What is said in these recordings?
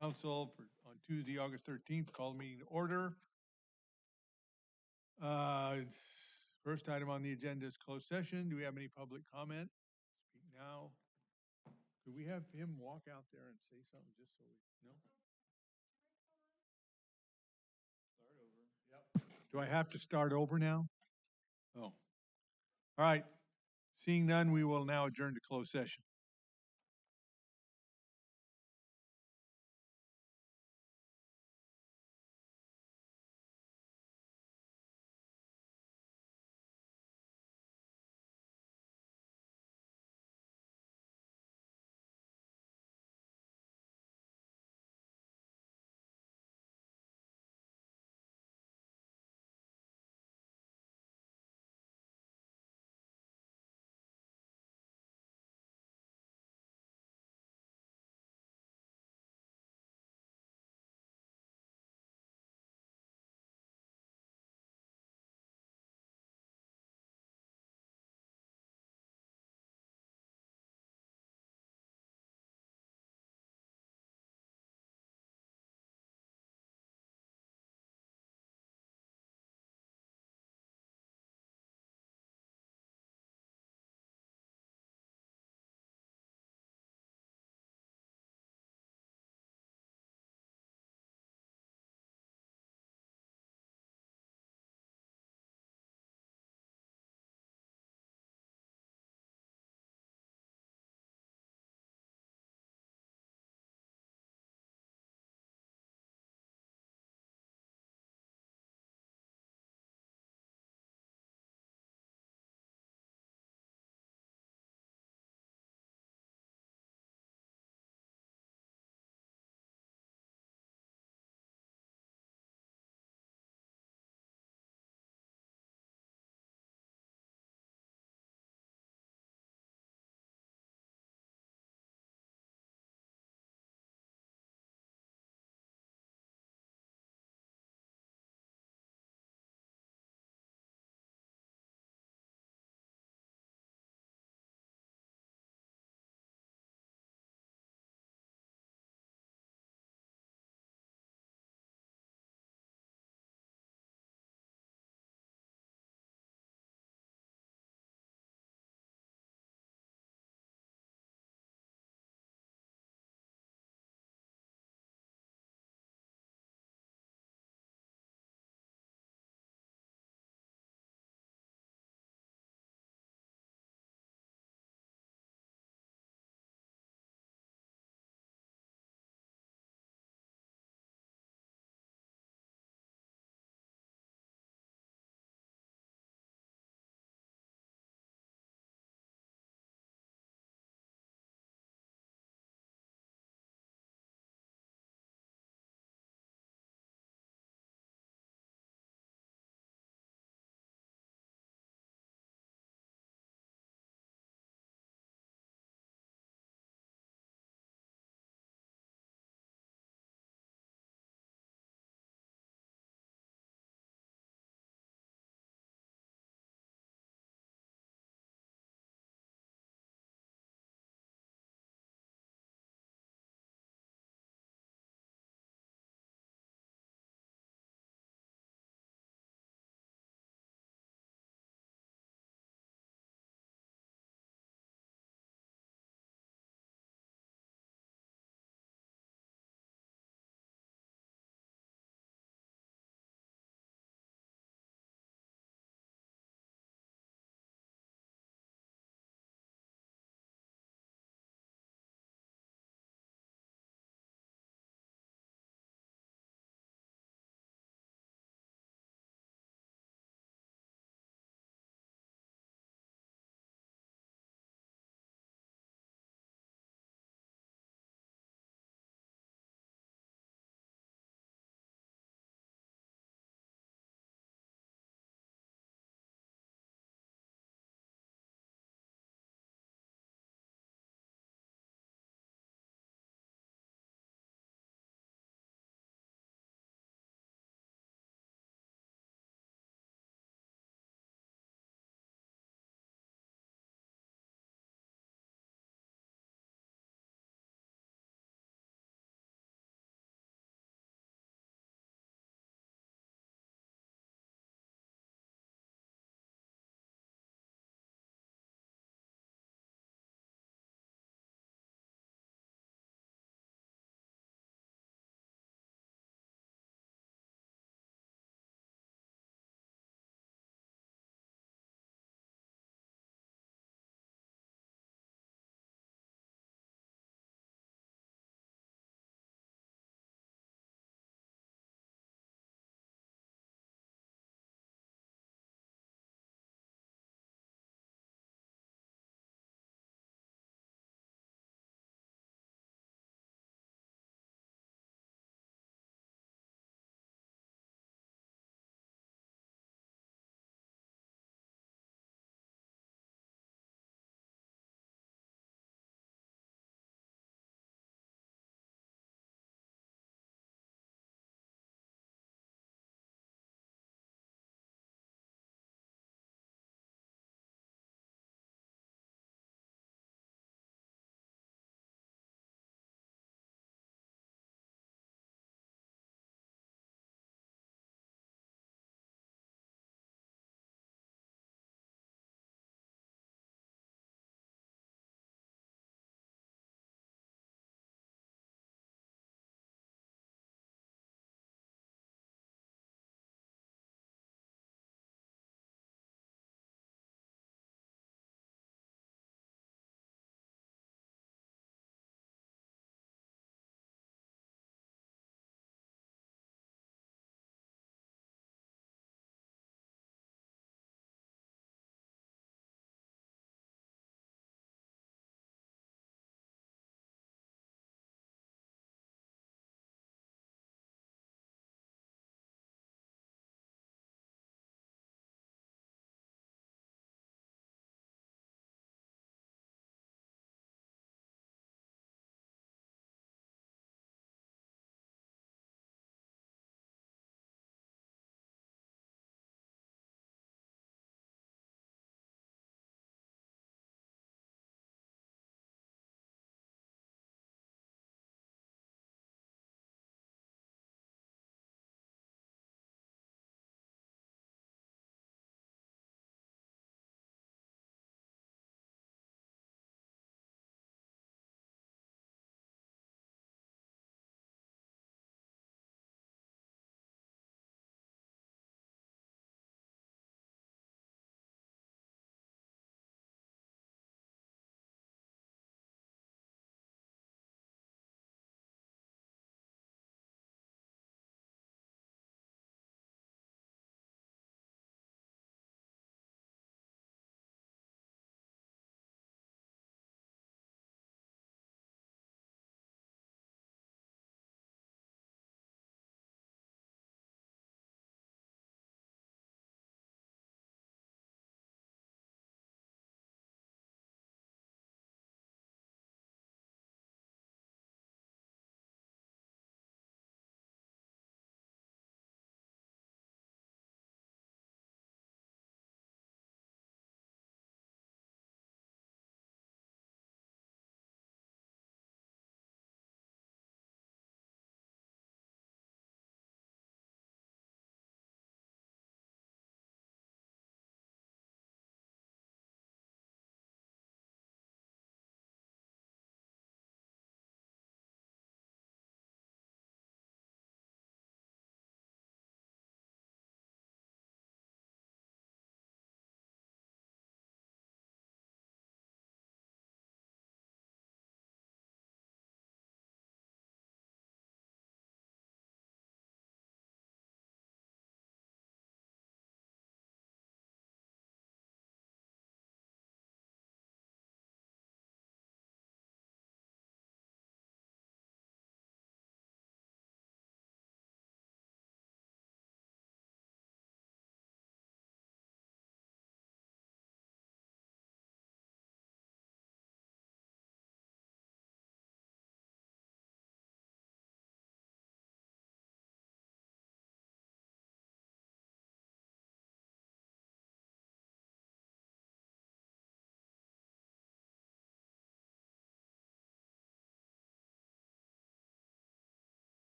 Council on Tuesday, August 13th, call the meeting to order. First item on the agenda is closed session. Do we have any public comment? Speak now. Could we have him walk out there and say something just so we know? Start over. Yep. Do I have to start over now? Oh. All right. Seeing none, we will now adjourn to closed session.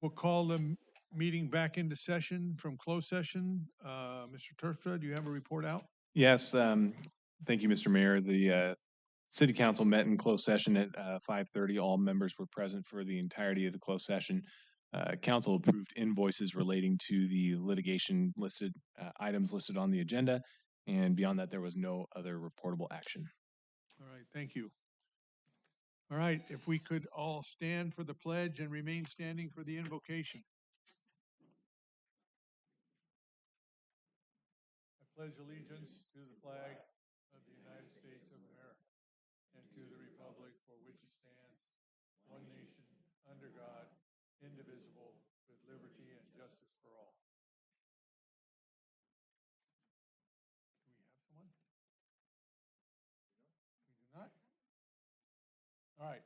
We'll call the meeting back into session from closed session. Mr. Terpstra, do you have a report out? Yes, thank you, Mr. Mayor. The city council met in closed session at 5:30. All members were present for the entirety of the closed session. Council approved invoices relating to the litigation listed, items listed on the agenda. And beyond that, there was no other reportable action. All right, thank you. All right, if we could all stand for the pledge and remain standing for the invocation. I pledge allegiance to the flag of the United States of America and to the republic for which it stands, one nation, under God, indivisible, with liberty and justice for all. Do we have someone? We do not? All right.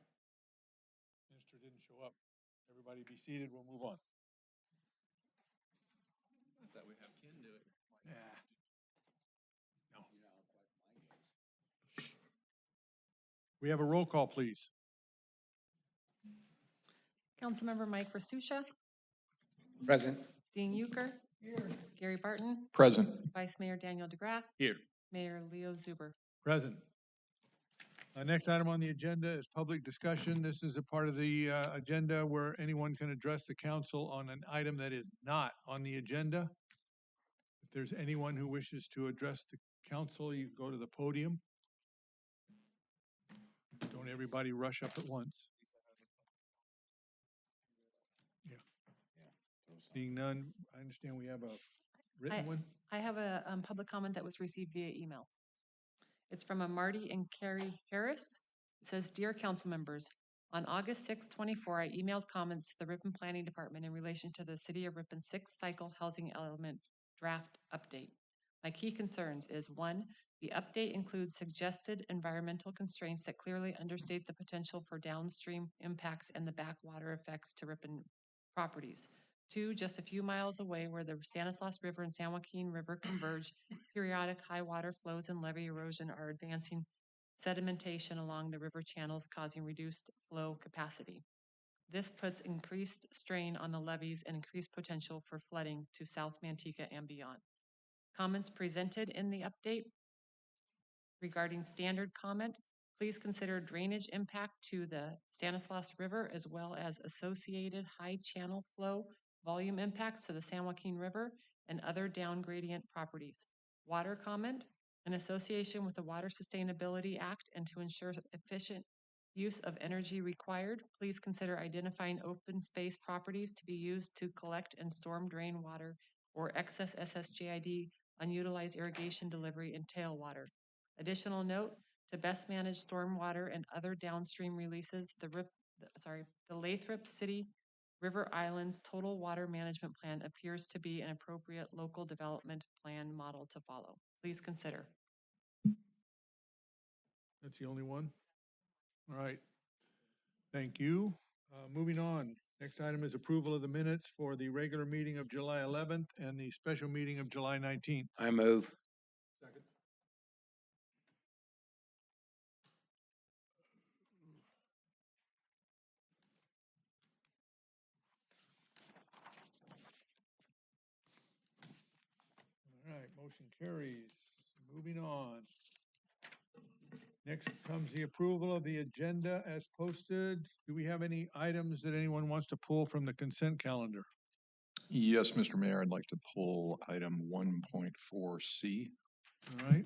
Minister didn't show up. Everybody be seated. We'll move on. I thought we'd have Ken do it. Yeah. No. We have a roll call, please. Councilmember Mike Restuccia, Present. Dean Euchre. Gary Barton, Present. Vice Mayor Daniel DeGraff, Here. Mayor Leo Zuber. Present. Next item on the agenda is public discussion. This is a part of the agenda where anyone can address the council on an item that is not on the agenda. If there's anyone who wishes to address the council, you go to the podium. Don't everybody rush up at once. Yeah. Seeing none, I understand we have a written one. I have a public comment that was received via email. It's from a Marty and Carrie Harris. It says, "Dear council members, on August 6, 24, I emailed comments to the Ripon Planning Department in relation to the City of Ripon sixth cycle housing element draft update. My key concerns is 1, the update includes suggested environmental constraints that clearly understate the potential for downstream impacts and the backwater effects to Ripon properties. 2, just a few miles away where the Stanislaus River and San Joaquin River converge, periodic high water flows and levee erosion are advancing sedimentation along the river channels, causing reduced flow capacity. This puts increased strain on the levees and increased potential for flooding to South Manteca and beyond. Comments presented in the update regarding standard comment, please consider drainage impact to the Stanislaus River as well as associated high channel flow volume impacts to the San Joaquin River and other down gradient properties. Water comment, in association with the Water Sustainability Act and to ensure efficient use of energy required, please consider identifying open space properties to be used to collect and storm drain water or excess SSJID, unutilized irrigation delivery, and tailwater. Additional note, to best manage stormwater and other downstream releases, the Lathrop City River Islands Total Water Management Plan appears to be an appropriate local development plan model to follow. Please consider." That's the only one? All right. Thank you. Moving on. Next item is approval of the minutes for the regular meeting of July 11th and the special meeting of July 19th. I move. Second. All right, motion carries. Moving on. Next comes the approval of the agenda as posted. Do we have any items that anyone wants to pull from the consent calendar? Yes, Mr. Mayor, I'd like to pull item 1.4C. All right,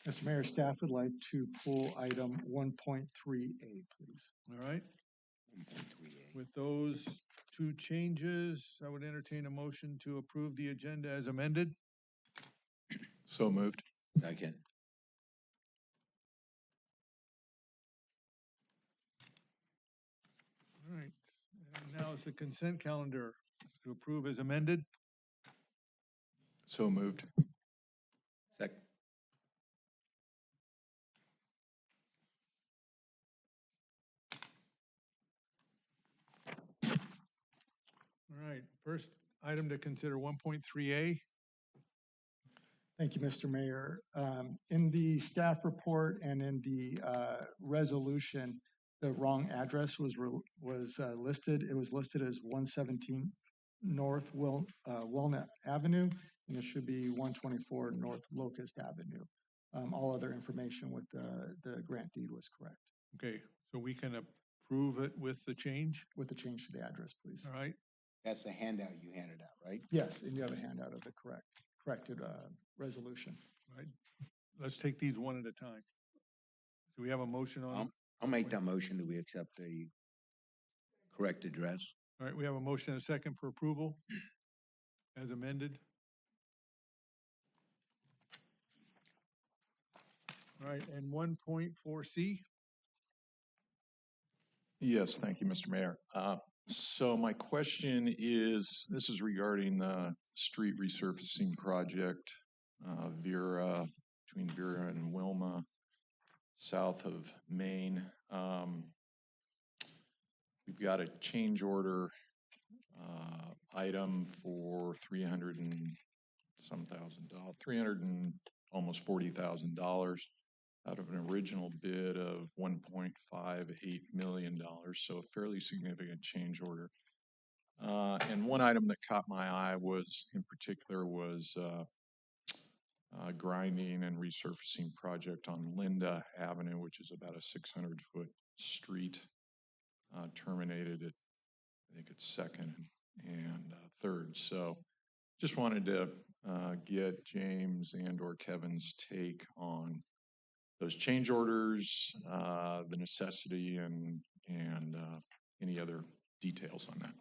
Mr. Mayor, staff would like to pull item 1.3A, please. all right. With those two changes, I would entertain a motion to approve the agenda as amended. So moved. Second. All right, and now is the consent calendar to approve as amended. So moved. Second. All right, first item to consider 1.3A. Thank you, Mr. Mayor. In the staff report and in the resolution, the wrong address was listed. It was listed as 117 North Walnut Avenue, and it should be 124 North Locust Avenue. All other information with the grant deed was correct, Okay, so we can approve it with the change, with the change to the address, please. all right? That's the handout you handed out, right? Yes, and you have a handout of the corrected resolution. Right. Let's take these one at a time. Do we have a motion on? I'll make that motion that we accept the correct address. All right, we have a motion and a second for approval as amended. All right, and 1.4C, Yes, thank you, Mr. Mayor. So my question is, this is regarding the street resurfacing project, between Vera and Wilma, south of Maine. We've got a change order item for $300 and some $1,000, 300 and almost $40,000 out of an original bid of $1.58 million, so a fairly significant change order. And one item that caught my eye was, in particular, was grinding and resurfacing project on Linda Avenue, which is about a 600-foot street, terminated at, I think it's Second and Third. So just wanted to get James and/or Kevin's take on those change orders, the necessity, and any other details on that.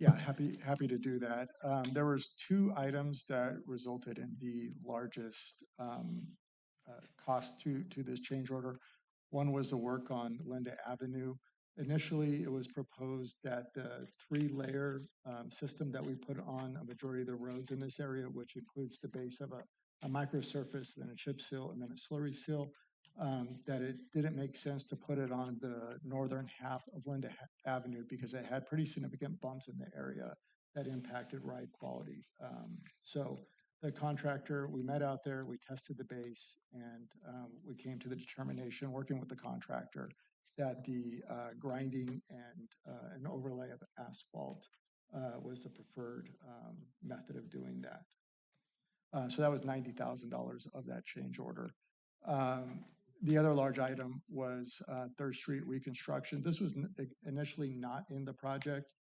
Yeah, happy to do that. There was two items that resulted in the largest cost to this change order. One was the work on Linda Avenue. Initially, it was proposed that the three-layer system that we put on a majority of the roads in this area, which includes the base of a microsurface, then a chip seal, and then a slurry seal, that it didn't make sense to put it on the northern half of Linda Avenue because it had pretty significant bumps in the area that impacted ride quality. So the contractor, we met out there, we tested the base, and we came to the determination, working with the contractor, that the grinding and an overlay of asphalt was the preferred method of doing that. So that was $90,000 of that change order. The other large item was Third Street reconstruction. This was initially not in the project,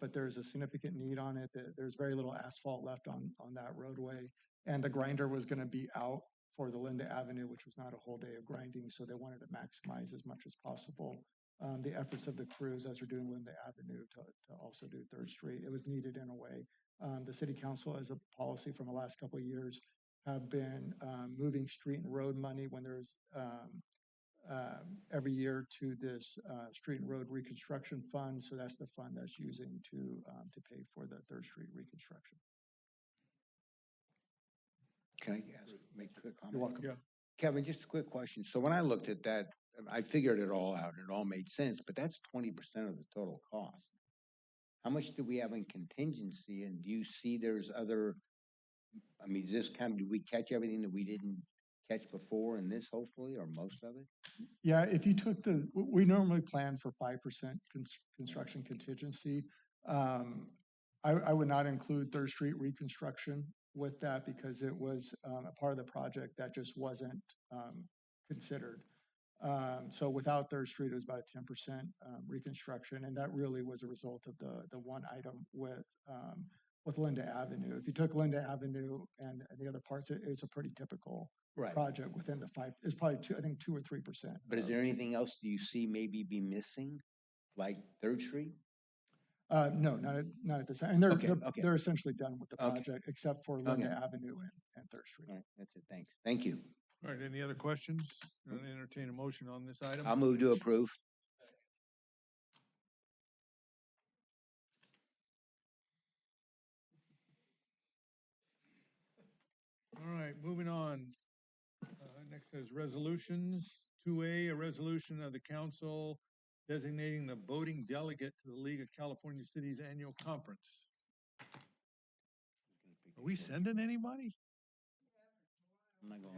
but there's a significant need on it. There's very little asphalt left on that roadway, and the grinder was going to be out for the Linda Avenue, which was not a whole day of grinding, so they wanted to maximize as much as possible the efforts of the crews as we're doing Linda Avenue to also do Third Street. It was needed in a way. The city council, as a policy from the last couple of years, have been moving street and road money when there's every year to this street and road reconstruction fund. So that's the fund that's using to pay for the Third Street reconstruction. Can I make a quick comment? You're welcome. Yeah. Kevin, just a quick question. So when I looked at that, I figured it all out. It all made sense, but that's 20% of the total cost. How much do we have in contingency, and do you see there's other, I mean, did we catch everything that we didn't catch before in this, hopefully, or most of it? Yeah, if you took we normally plan for 5% construction contingency. I would not include Third Street reconstruction with that because it was a part of the project that just wasn't considered. So without Third Street, it was about a 10% reconstruction, and that really was a result of the one item with Linda Avenue. If you took Linda Avenue and the other parts, it's a pretty typical project within the 5. It's probably 2 or 3%. But is there anything else do you see maybe be missing, like Third Street? No, not at this time. And they're essentially done with the project except for Linda Avenue and Third Street. All right, that's it. Thanks. Thank you. all right, any other questions? I'll entertain a motion on this item. I'll move to approve. All right, moving on. Next is resolutions. 2A, a resolution of the council designating the voting delegate to the League of California Cities Annual Conference. Are we sending anybody? I'm not going.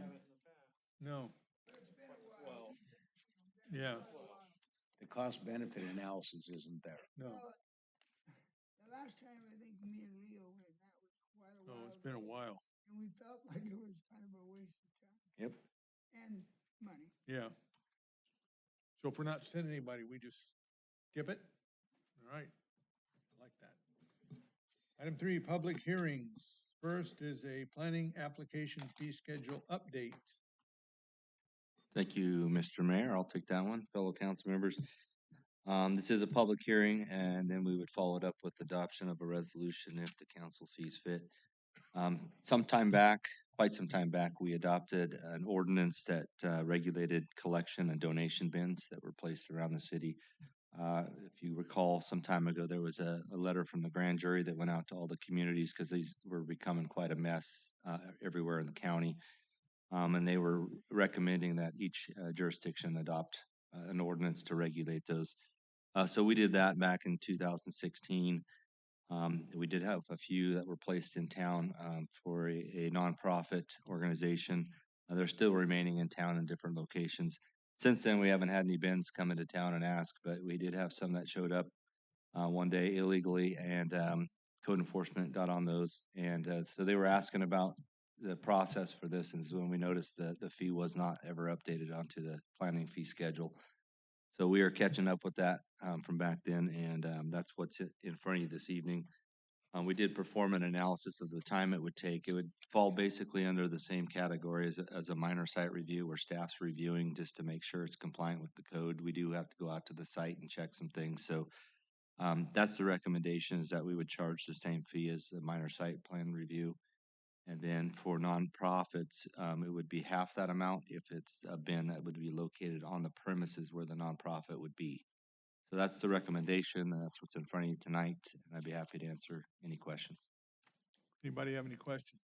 No. Yeah. cost benefit analysis isn't there. No, Well, the last time I think me and Leo went, that was quite a no, while it's been a ago, while. and we felt like it was kind of a waste of time Yep. and money. Yeah. So if we're not sending anybody, we just skip it? All right, I like that. Item 3, public hearings. First is a planning application fee schedule update. Thank you, Mr. Mayor. I'll take that one, fellow council members. This is a public hearing, and then we would follow it up with adoption of a resolution if the council sees fit. Sometime back, quite some time back, we adopted an ordinance that regulated collection and donation bins that were placed around the city. If you recall, some time ago, there was a letter from the grand jury that went out to all the communities because these were becoming quite a mess everywhere in the county. And they were recommending that each jurisdiction adopt an ordinance to regulate those. So we did that back in 2016. We did have a few that were placed in town for a nonprofit organization. They're still remaining in town in different locations. Since then, we haven't had any bins come into town and ask, but we did have some that showed up one day illegally, and code enforcement got on those. And so they were asking about the process for this, and this is when we noticed that the fee was not ever updated onto the planning fee schedule. So we are catching up with that from back then, and that's what's in front of you this evening. We did perform an analysis of the time it would take. It would fall basically under the same category as a minor site review where staff's reviewing just to make sure it's compliant with the code. We do have to go out to the site and check some things. So that's the recommendation, is that we would charge the same fee as the minor site plan review. And then for nonprofits, it would be half that amount if it's a bin that would be located on the premises where the nonprofit would be. So that's the recommendation, and that's what's in front of you tonight, and I'd be happy to answer any questions. Anybody have any questions?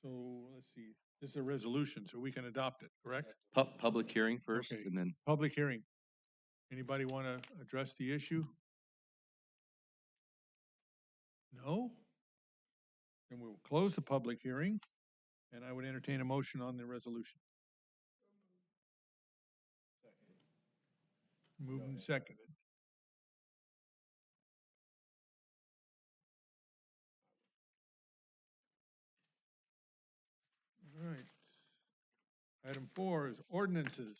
So let's see, this is a resolution, so we can adopt it, correct? Public hearing first, Okay. and then Public hearing. Anybody want to address the issue? No? Then we'll close the public hearing, and I would entertain a motion on the resolution. Moved and seconded. All right. Item 4 is ordinances.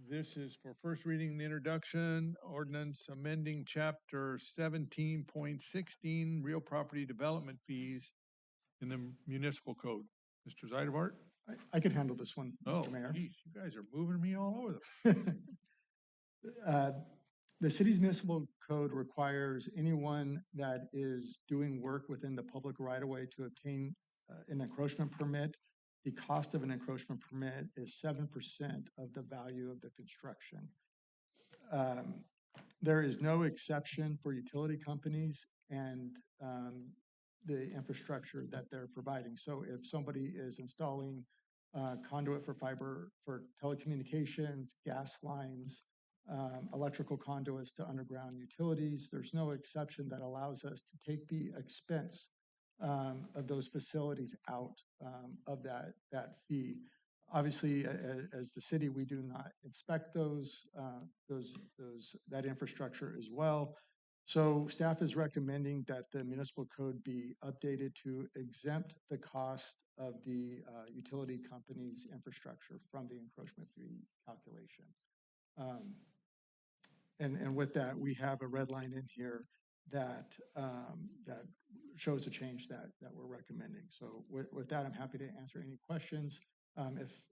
This is for first reading and introduction, ordinance amending chapter 17.16, real property development fees in the municipal code. Mr. Zeidevart? I could handle this one, Oh, Mr. Mayor. geez, you guys are moving me all over the. The city's municipal code requires anyone that is doing work within the public right of way to obtain an encroachment permit. The cost of an encroachment permit is 7% of the value of the construction. There is no exception for utility companies and the infrastructure that they're providing. So if somebody is installing conduit for fiber for telecommunications, gas lines, electrical conduits to underground utilities, there's no exception that allows us to take the expense of those facilities out of that fee. Obviously, as the city, we do not inspect that infrastructure as well. So staff is recommending that the municipal code be updated to exempt the cost of the utility company's infrastructure from the encroachment fee calculation. And with that, we have a red line in here that shows a change that we're recommending. So with that, I'm happy to answer any questions.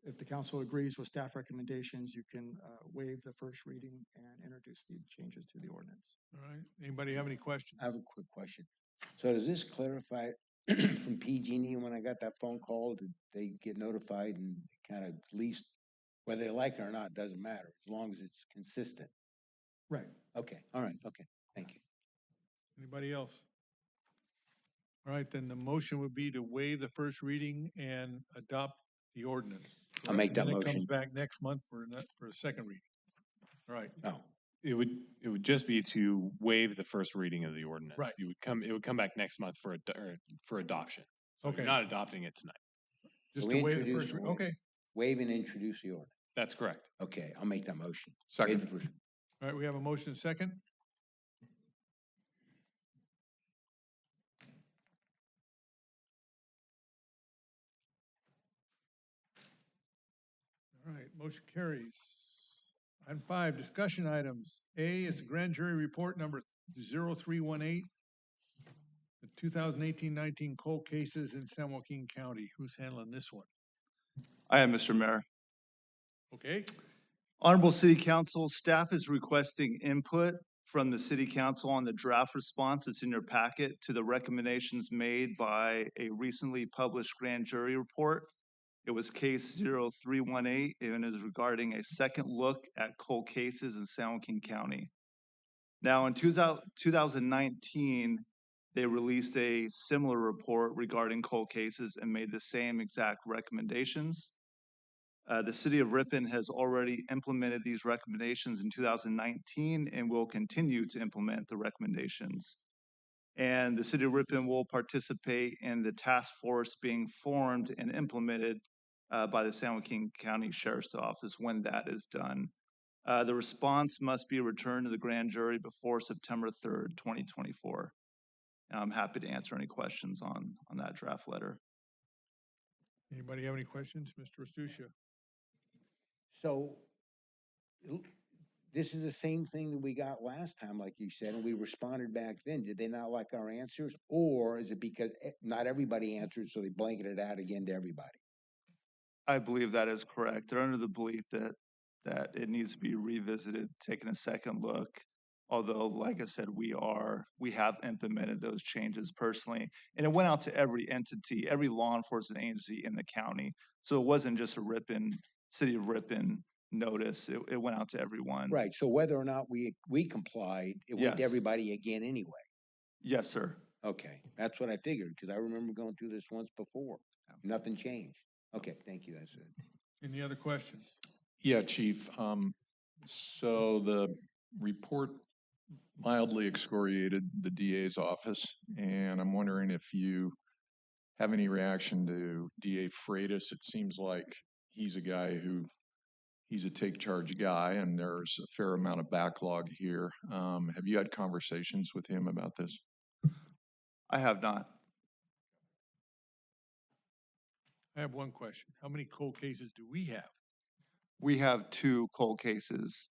If the council agrees with staff recommendations, you can waive the first reading and introduce the changes to the ordinance. All right, anybody have any questions? I have a quick question. So does this clarify from PG&E when I got that phone call, did they get notified and kind of least, whether they like it or not, doesn't matter, as long as it's consistent? Right. Okay, all right, okay, thank you. Anybody else? All right, then the motion would be to waive the first reading and adopt the ordinance. I'll make that And then it motion. comes back next month for a second reading. All right, Oh, it would just be to waive the first reading of the ordinance. Right. It would come back next month for adoption. So Okay. you're not adopting it tonight. Just So to we waive the introduce first, and okay. Waive and introduce the order. That's correct. Okay, I'll make that motion. Second. Waive the first- All right, we have a motion and second. All right, motion carries. Item 5, discussion items. A is grand jury report number 0318, the 2018-19 cold cases in San Joaquin County. Who's handling this one? I am, Mr. Mayor. Okay, Honorable City Council, staff is requesting input from the City Council on the draft response that's in your packet to the recommendations made by a recently published grand jury report. It was case 0318 and is regarding a second look at cold cases in San Joaquin County. Now, in 2019, they released a similar report regarding cold cases and made the same exact recommendations. The city of Ripon has already implemented these recommendations in 2019 and will continue to implement the recommendations. And the city of Ripon will participate in the task force being formed and implemented by the San Joaquin County Sheriff's Office when that is done. The response must be returned to the grand jury before September 3rd, 2024. And I'm happy to answer any questions on that draft letter. anybody have any questions? Mr. Astucia? So this is the same thing that we got last time, like you said, and we responded back then. Did they not like our answers? Or is it because not everybody answered, so they blanketed it out again to everybody? I believe that is correct. They're under the belief that it needs to be revisited, taken a second look. Although, like I said, we have implemented those changes personally, and it went out to every entity, every law enforcement agency in the county. So it wasn't just a City of Ripon notice. It went out to everyone. Right, so whether or not we complied, it went to Yes. everybody again anyway. Yes, sir. Okay, that's what I figured, because I remember going through this once before. Nothing changed. Okay, thank you, that's it. Any other questions? Yeah, Chief. So the report mildly excoriated the DA's office, and I'm wondering if you have any reaction to DA Freitas. It seems like he's a guy he's a take charge guy, and there's a fair amount of backlog here. Have you had conversations with him about this? I have not. I have one question. How many cold cases do we have? We have 2 cold cases.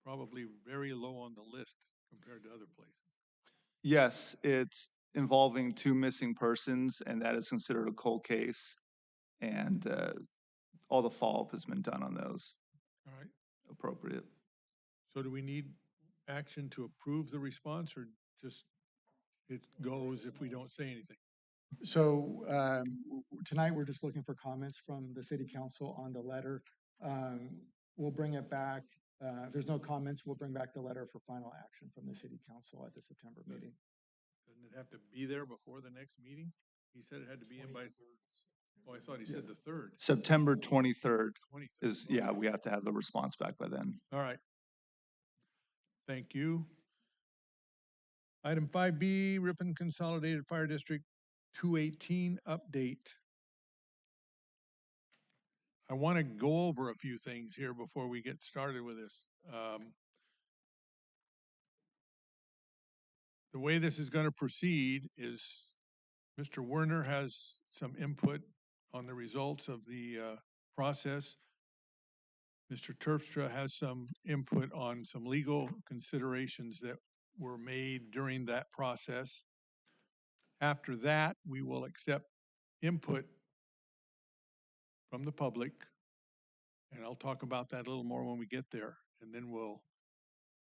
Probably very low on the list compared to other places. Yes, it's involving 2 missing persons, and that is considered a cold case. And all the follow-up has been done on those. All right, Appropriate. so do we need action to approve the response, or just it goes if we don't say anything? So tonight, we're just looking for comments from the city council on the letter. We'll bring it back. If there's no comments, we'll bring back the letter for final action from the city council at the September meeting. Doesn't it have to be there before the next meeting? He said it had to be in by, oh, I thought he said the 3rd, September 23rd 23rd. is, yeah, we have to have the response back by then. All right. Thank you. Item 5B, Ripon Consolidated Fire District 218 update. I want to go over a few things here before we get started with this. The way this is going to proceed is Mr. Werner has some input on the results of the process. Mr. Terpstra has some input on some legal considerations that were made during that process. After that, we will accept input from the public, and I'll talk about that a little more when we get there. And then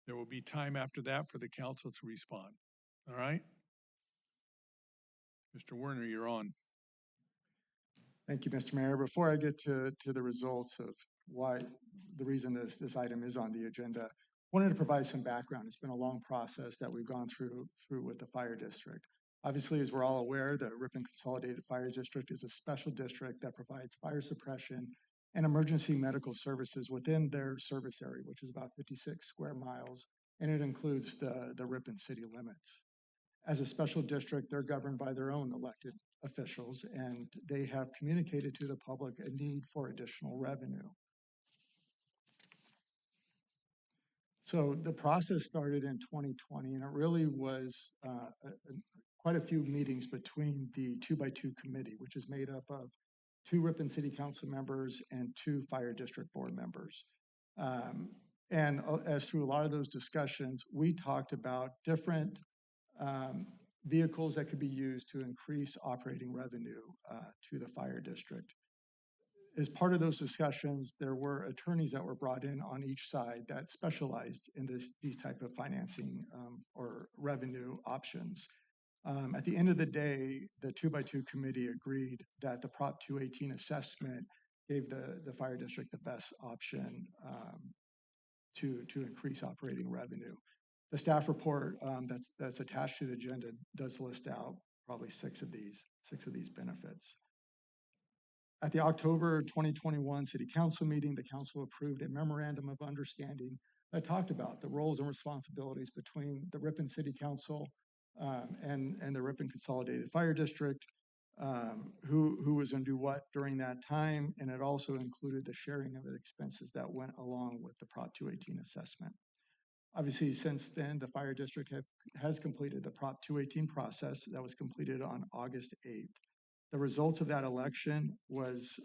there will be time after that for the council to respond. All right? Mr. Werner, you're on. Thank you, Mr. Mayor. Before I get to the results of why the reason this item is on the agenda, wanted to provide some background. It's been a long process that we've gone through with the fire district. Obviously, as we're all aware, the Ripon Consolidated Fire District is a special district that provides fire suppression and emergency medical services within their service area, which is about 56 square miles, and it includes the Ripon city limits. As a special district, they're governed by their own elected officials, and they have communicated to the public a need for additional revenue. So the process started in 2020, and it really was quite a few meetings between the 2x2 committee, which is made up of 2 Ripon City Council members and 2 Fire District Board members. As through a lot of those discussions, we talked about different vehicles that could be used to increase operating revenue to the fire district. As part of those discussions, there were attorneys that were brought in on each side that specialized in these type of financing or revenue options. At the end of the day, the 2x2 committee agreed that the Prop 218 assessment gave the fire district the best option to increase operating revenue. The staff report that's attached to the agenda does list out probably 6 of these benefits. At the October 2021 City Council meeting, the council approved a memorandum of understanding that talked about the roles and responsibilities between the Ripon City Council and the Ripon Consolidated Fire District, who was going to do what during that time, and it also included the sharing of the expenses that went along with the Prop 218 assessment. Obviously, since then, the fire district has completed the Prop 218 process that was completed on August 8th. The results of that election was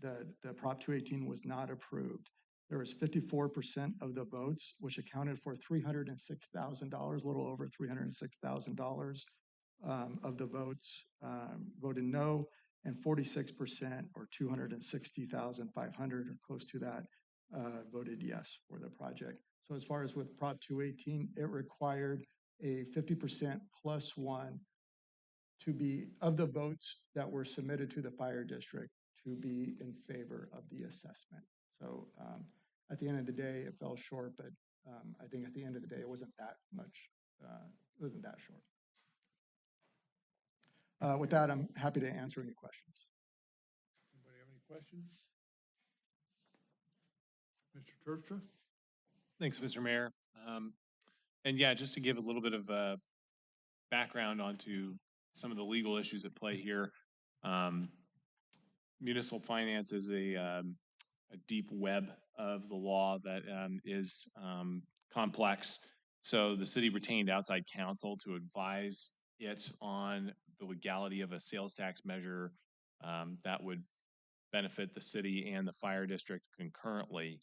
the Prop 218 was not approved. There was 54% of the votes, which accounted for $306,000, a little over $306,000 of the votes voted no, and 46% or 260,500 or close to that voted yes for the project. So as far as with Prop 218, it required a 50% plus 1 to be of the votes that were submitted to the fire district to be in favor of the assessment. So at the end of the day, it fell short, but I think at the end of the day, it wasn't that much, it wasn't that short. With that, I'm happy to answer any questions. Anybody have any questions? Mr. Terpstra? Thanks, Mr. Mayor. And yeah, just to give a little bit of background onto some of the legal issues at play here. Municipal finance is a deep web of the law that is complex. So the city retained outside counsel to advise it on the legality of a sales tax measure that would benefit the city and the fire district concurrently.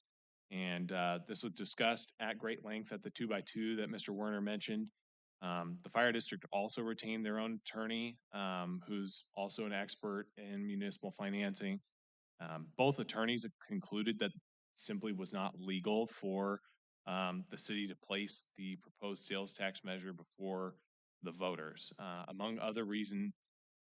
And this was discussed at great length at the 2x2 that Mr. Werner mentioned. The fire district also retained their own attorney, who's also an expert in municipal financing. Both attorneys have concluded that simply was not legal for the city to place the proposed sales tax measure before the voters. Among other reasons,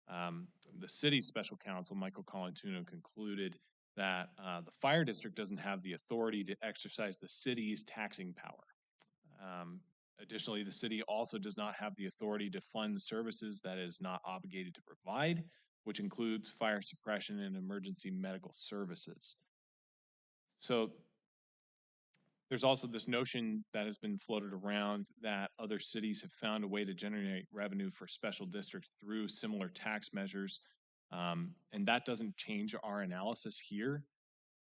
the city's special counsel, Michael Colantuno, concluded that the fire district doesn't have the authority to exercise the city's taxing power. Additionally, the city also does not have the authority to fund services that it is not obligated to provide, which includes fire suppression and emergency medical services. So there's also this notion that has been floated around that other cities have found a way to generate revenue for special districts through similar tax measures. And that doesn't change our analysis here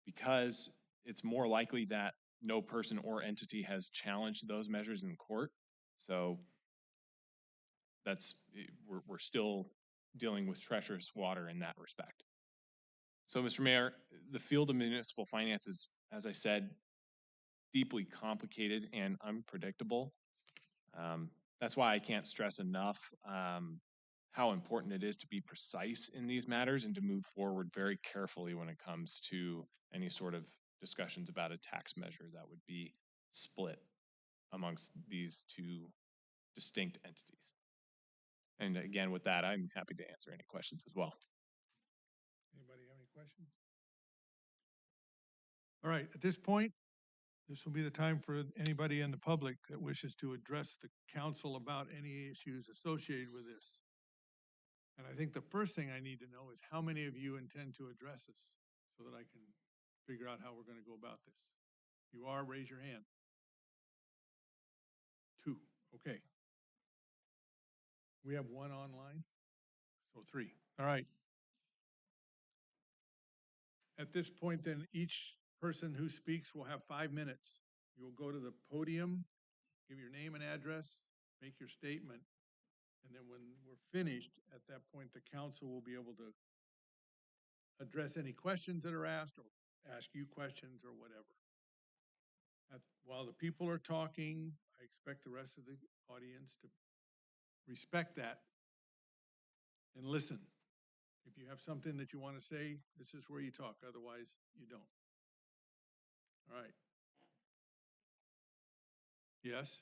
because it's more likely that no person or entity has challenged those measures in court. So we're still dealing with treacherous water in that respect. So, Mr. Mayor, the field of municipal finance is, as I said, deeply complicated and unpredictable. That's why I can't stress enough how important it is to be precise in these matters and to move forward very carefully when it comes to any sort of discussions about a tax measure that would be split amongst these 2 distinct entities. And again, with that, I'm happy to answer any questions as well. Anybody have any questions? All right, at this point, this will be the time for anybody in the public that wishes to address the council about any issues associated with this. And I think the first thing I need to know is how many of you intend to address us so that I can figure out how we're going to go about this. If you are, raise your hand. 2, okay. We have one online? So three. All right. At this point, then, each person who speaks will have 5 minutes. You'll go to the podium, give your name and address, make your statement, and then when we're finished, at that point, the council will be able to address any questions that are asked or ask you questions or whatever. While the people are talking, I expect the rest of the audience to respect that and listen. If you have something that you want to say, this is where you talk, otherwise you don't. All right. Yes?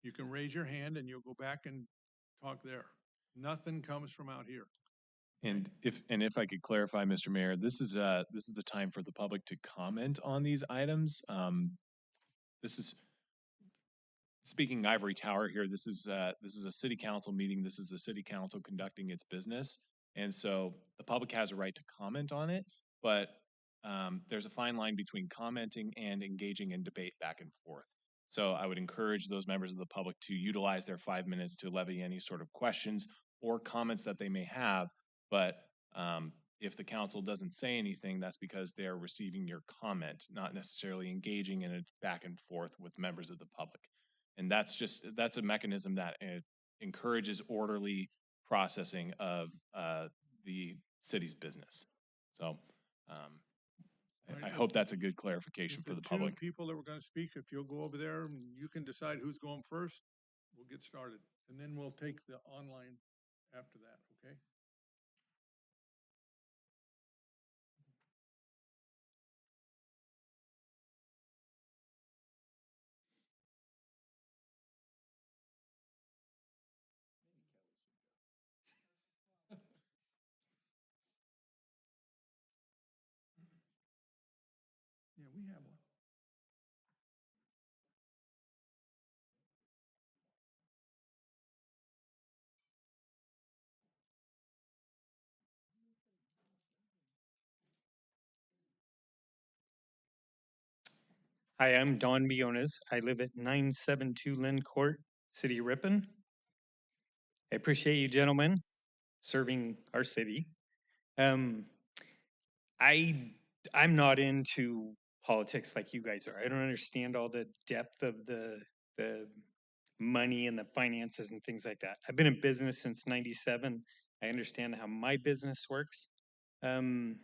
You can raise your hand and you'll go back and talk there. Nothing comes from out here. And if I could clarify, Mr. Mayor, this is the time for the public to comment on these items. This is speaking Ivory Tower here. This is a city council meeting. This is the city council conducting its business. And so the public has a right to comment on it, but there's a fine line between commenting and engaging in debate back and forth. So I would encourage those members of the public to utilize their 5 minutes to levy any sort of questions or comments that they may have. But if the council doesn't say anything, that's because they're receiving your comment, not necessarily engaging in a back and forth with members of the public. And that's a mechanism that encourages orderly processing of the city's business. So I hope that's a good clarification for the public. Two people that were going to speak, if you'll go over there and you can decide who's going first, we'll get started. And then we'll take the online after that, okay? Yeah, we have one. Hi, I'm Don Biones. I live at 972 Lynn Court, City of Ripon. I appreciate you gentlemen serving our city. I'm not into politics like you guys are. I don't understand all the depth of the money and the finances and things like that. I've been in business since '97. I understand how my business works. The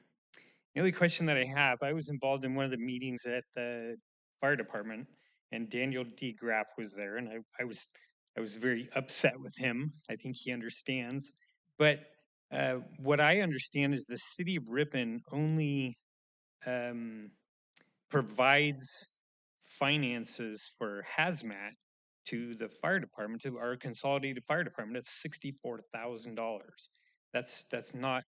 only question that I have, I was involved in one of the meetings at the fire department, and Daniel D. Graff was there, and I was very upset with him. I think he understands. But what I understand is the city of Ripon only provides finances for hazmat to the fire department, to our consolidated fire department, of $64,000. That's not.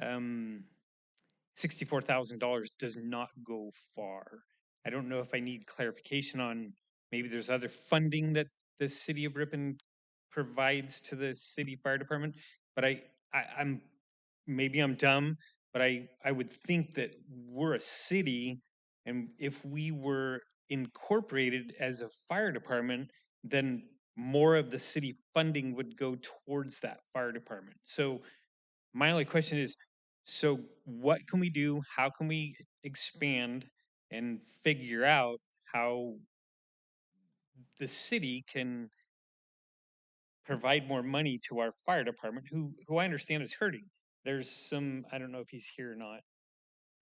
$64,000 does not go far. I don't know if I need clarification on maybe there's other funding that the city of Ripon provides to the city fire department, but I'm maybe I'm dumb, but I would think that we're a city, and if we were incorporated as a fire department, then more of the city funding would go towards that fire department. So my only question is, so what can we do? How can we expand and figure out how the city can provide more money to our fire department, who I understand is hurting? There's some, I don't know if he's here or not.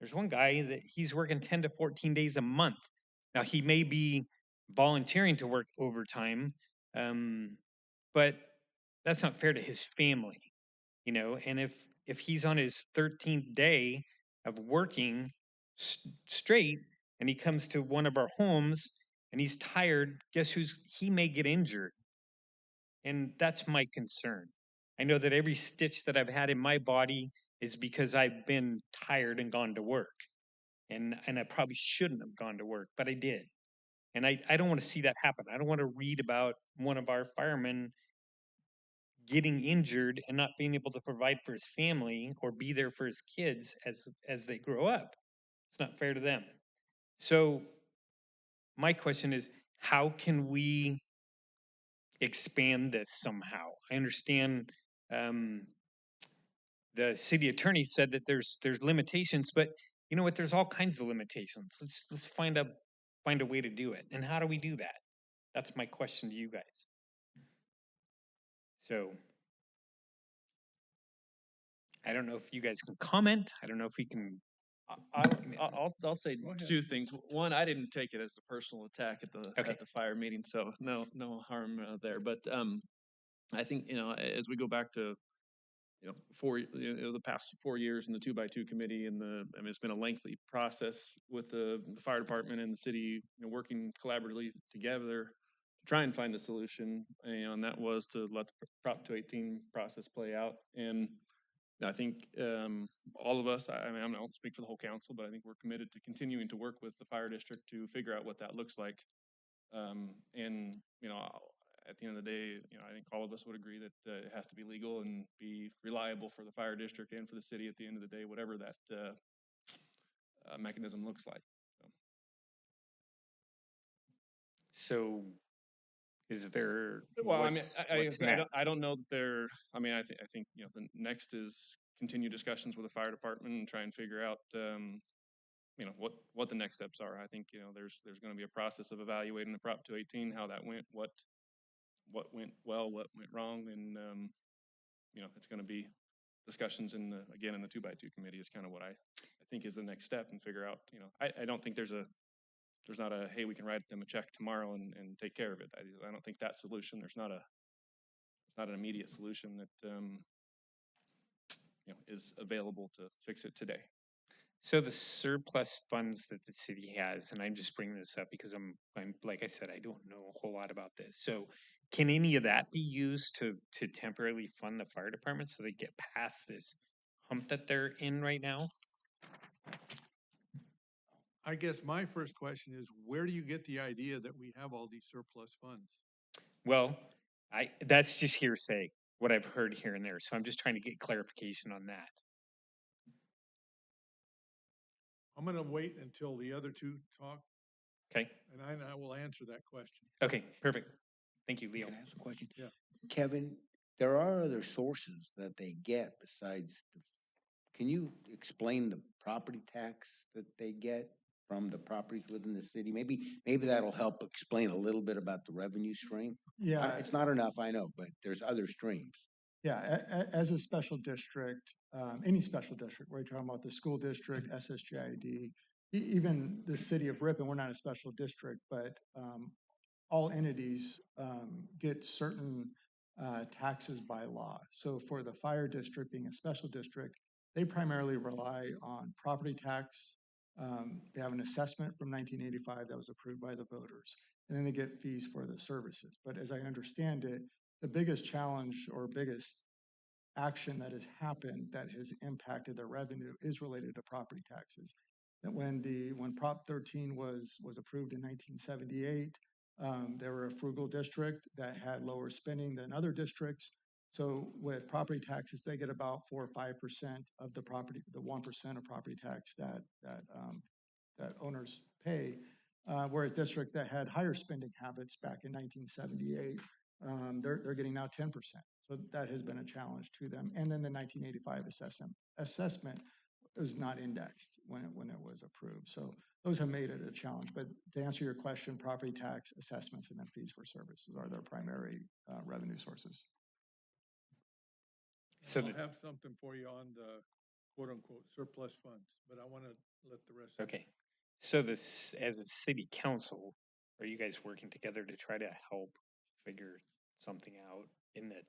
There's one guy that he's working 10 to 14 days a month. Now he may be volunteering to work overtime, but that's not fair to his family, and if he's on his 13th day of working straight and he comes to one of our homes and he's tired, guess he may get injured. And that's my concern. I know that every stitch that I've had in my body is because I've been tired and gone to work. And I probably shouldn't have gone to work, but I did. And I don't want to see that happen. I don't want to read about one of our firemen getting injured and not being able to provide for his family or be there for his kids as they grow up. It's not fair to them. So my question is, how can we expand this somehow? I understand the city attorney said that there's limitations, but you know what? There's all kinds of limitations. Let's find a way to do it. And how do we do that? That's my question to you guys. So I don't know if you guys can comment. I don't know if we can. I'll say two things. One, I didn't take it as a personal attack at the fire meeting, so no harm there. But I think as we go back to the past 4 years in the 2x2 committee, and it's been a lengthy process with the fire department and the city working collaboratively together to try and find a solution. And that was to let the Prop 218 process play out. And I think all of us, I don't speak for the whole council, but I think we're committed to continuing to work with the fire district to figure out what that looks like. And at the end of the day, I think all of us would agree that it has to be legal and be reliable for the fire district and for the city at the end of the day, whatever that mechanism looks like. So is there? Well, what's I don't know that there. I think the next is continue discussions with the fire department and try and figure out what the next steps are. I think there's going to be a process of evaluating the Prop 218, how that went, what went well, what went wrong, and it's going to be discussions in the 2x2 committee is kind of what I think is the next step, and figure out. I don't think there's not a hey, we can write them a check tomorrow and take care of it. I don't think that solution. There's not an immediate solution that is available to fix it today. So the surplus funds that the city has, and I'm just bringing this up because I'm like I said, I don't know a whole lot about this. So can any of that be used to temporarily fund the fire department so they get past this hump that they're in right now? I guess my first question is, where do you get the idea that we have all these surplus funds? Well, that's just hearsay, what I've heard here and there. So I'm just trying to get clarification on that. I'm going to wait until the other two talk. Okay. And I will answer that question. Okay, perfect. Thank you, Leo. Can I ask a question? Yeah. Kevin, there are other sources that they get besides, can you explain the property tax that they get from the properties within the city? Maybe that'll help explain a little bit about the revenue stream. Yeah. It's not enough, I know, but there's other streams. Yeah, as a special district, any special district, we're talking about the school district, SSJID, even the city of Ripon, we're not a special district, but all entities get certain taxes by law. So for the fire district being a special district, they primarily rely on property tax. They have an assessment from 1985 that was approved by the voters, and then they get fees for the services. But as I understand it, the biggest challenge or biggest action that has happened that has impacted their revenue is related to property taxes. That when Prop 13 was approved in 1978, they were a frugal district that had lower spending than other districts. So with property taxes, they get about 4 or 5% of the 1% of property tax that owners pay. Whereas districts that had higher spending habits back in 1978, they're getting now 10%. So that has been a challenge to them. And then the 1985 assessment was not indexed when it was approved. So those have made it a challenge. But to answer your question, property tax assessments and then fees for services are their primary revenue sources. So I'll have something for you on the quote unquote surplus funds, but I want to let the rest. Okay. So this, as a city council, are you guys working together to try to help figure something out in the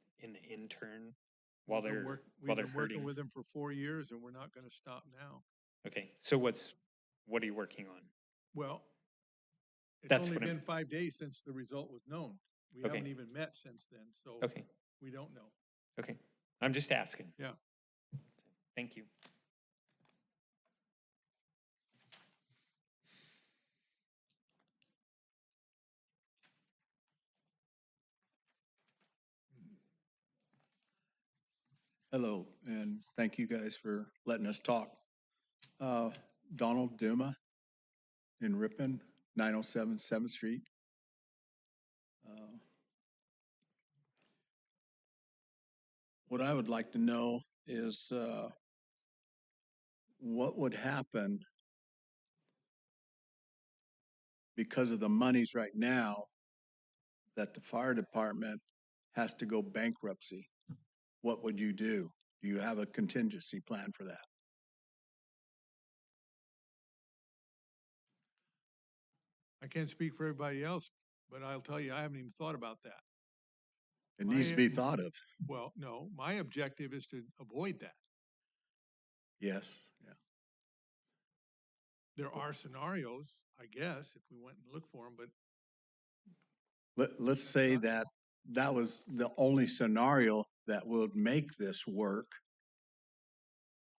intern while they're hurting? Working with them for 4 years, and we're not going to stop now. Okay. So what are you working on? Well, it's only been 5 days since the result was known. We haven't even met since then, so we don't know. Okay. I'm just asking. Yeah. Thank you. Hello, and thank you guys for letting us talk. Donald Duma in Ripon, 907 7th Street. What I would like to know is what would happen because of the monies right now that the fire department has to go bankruptcy? What would you do? Do you have a contingency plan for that? I can't speak for everybody else, but I'll tell you, I haven't even thought about that. It needs to be thought of. Well, no, my objective is to avoid that. Yes, yeah. There are scenarios, I guess, if we went and looked for them, but Let's say that that was the only scenario that would make this work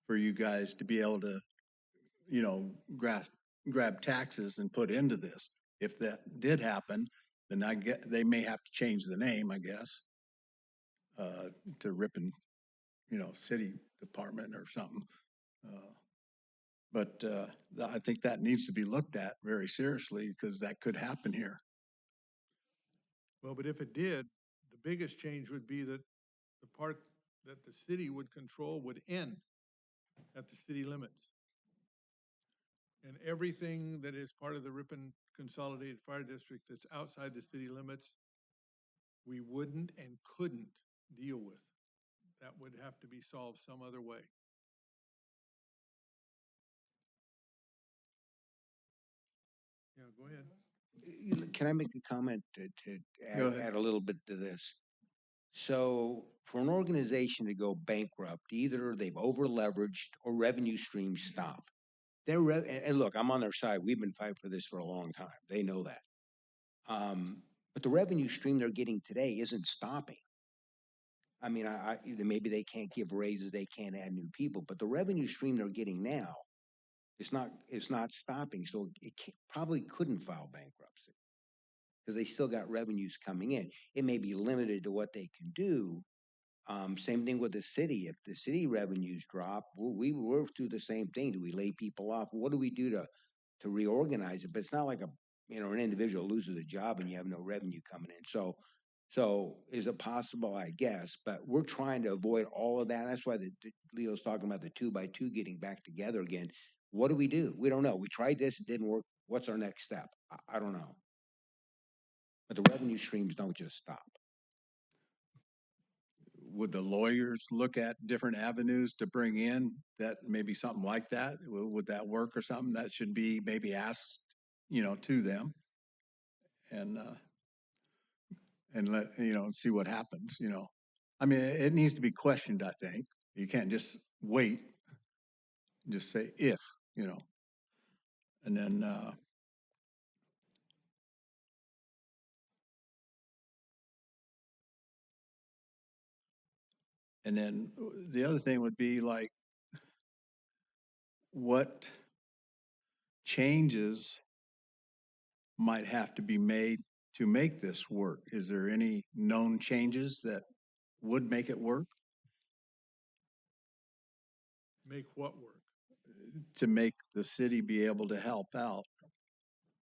for you guys to be able to, you know, grab taxes and put into this. If that did happen, then they may have to change the name, I guess, to Ripon, you know, City Department or something. But I think that needs to be looked at very seriously because that could happen here. well, but if it did, the biggest change would be that the part that the city would control would end at the city limits. And everything that is part of the Ripon Consolidated Fire District that's outside the city limits, we wouldn't and couldn't deal with. That would have to be solved some other way. Yeah, go ahead. Can I make a comment to add a little bit to this? So for an organization to go bankrupt, either they've over leveraged or revenue streams stop. And look, I'm on their side. We've been fighting for this for a long time. They know that. But the revenue stream they're getting today isn't stopping. I mean, maybe they can't give raises, they can't add new people, but the revenue stream they're getting now is not stopping. So it probably couldn't file bankruptcy because they still got revenues coming in. It may be limited to what they can do. Same thing with the city. If the city revenues drop, we work through the same thing. Do we lay people off? What do we do to reorganize it? But it's not like an individual loses a job and you have no revenue coming in. So is it possible? I guess, but we're trying to avoid all of that. That's why Leo's talking about the 2x2 getting back together again. What do? We don't know. We tried this, it didn't work. What's our next step? I don't know. But the revenue streams don't just stop. Would the lawyers look at different avenues to bring in that maybe something like that? Would that work or something that should be maybe asked, you know, to them and let, you know, see what happens, you know? I mean, it needs to be questioned, I think. You can't just wait, just say if, you know, and then, the other thing would be like, what changes might have to be made to make this work? Is there any known changes that would make it work? Make what work? To make the city be able to help out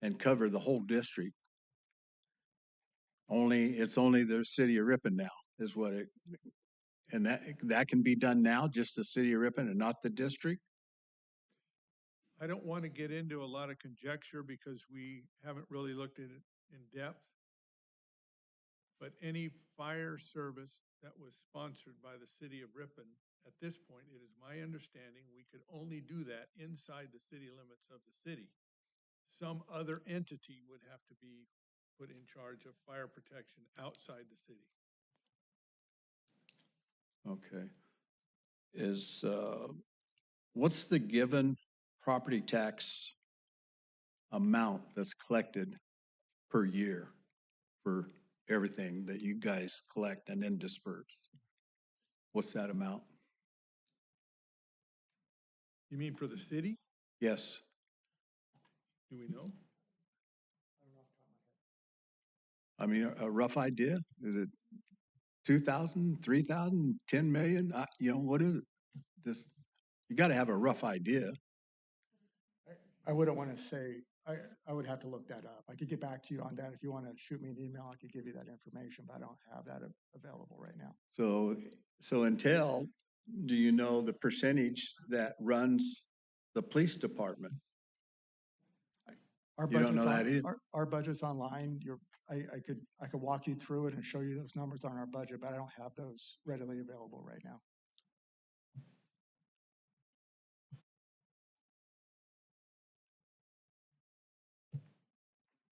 and cover the whole district. It's only the city of Ripon now is what it, and that can be done now, just the city of Ripon and not the district? I don't want to get into a lot of conjecture because we haven't really looked at it in depth. But any fire service that was sponsored by the city of Ripon, at this point, it is my understanding we could only do that inside the city limits of the city. Some other entity would have to be put in charge of fire protection outside the city. Okay. What's the given property tax amount that's collected per year for everything that you guys collect and then disperse? What's that amount? You mean for the city? Yes. Do we know? I mean, a rough idea? Is it 2,000, 3,000, 10 million? You know, what is it? Just, you gotta have a rough idea. I wouldn't want to say, I would have to look that up. I could get back to you on that. If you want to shoot me an email, I could give you that information, but I don't have that available right now. So until, do you know the percentage that runs the police department? Our You don't budget's know that on, either? our budget's online. I could walk you through it and show you those numbers on our budget, but I don't have those readily available right now.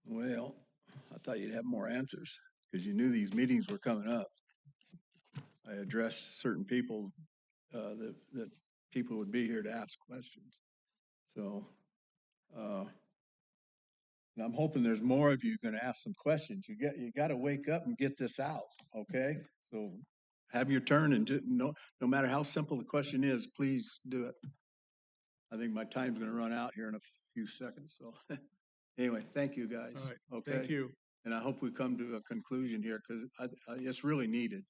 Well, I thought you'd have more answers because you knew these meetings were coming up. I addressed certain people, that people would be here to ask questions. So, and I'm hoping there's more of you gonna ask some questions. You gotta wake up and get this out, okay? So have your turn and no matter how simple the question is, please do it. I think my time's gonna run out here in a few seconds, so. Anyway, thank you, guys. All right, Okay? thank you. And I hope we come to a conclusion here because it's really needed.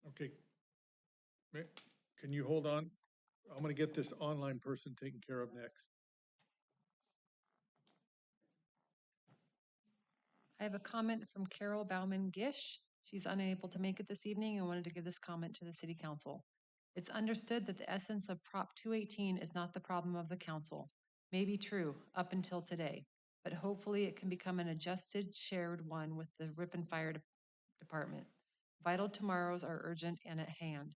Okay. Can you hold on? I'm gonna get this online person taken care of next. I have a comment from Carol Bauman Gish. She's unable to make it this evening and wanted to give this comment to the city council. It's understood that the essence of Prop 218 is not the problem of the council. May be true up until today, but hopefully it can become an adjusted, shared one with the Ripon Fire Department. Vital tomorrows are urgent and at hand.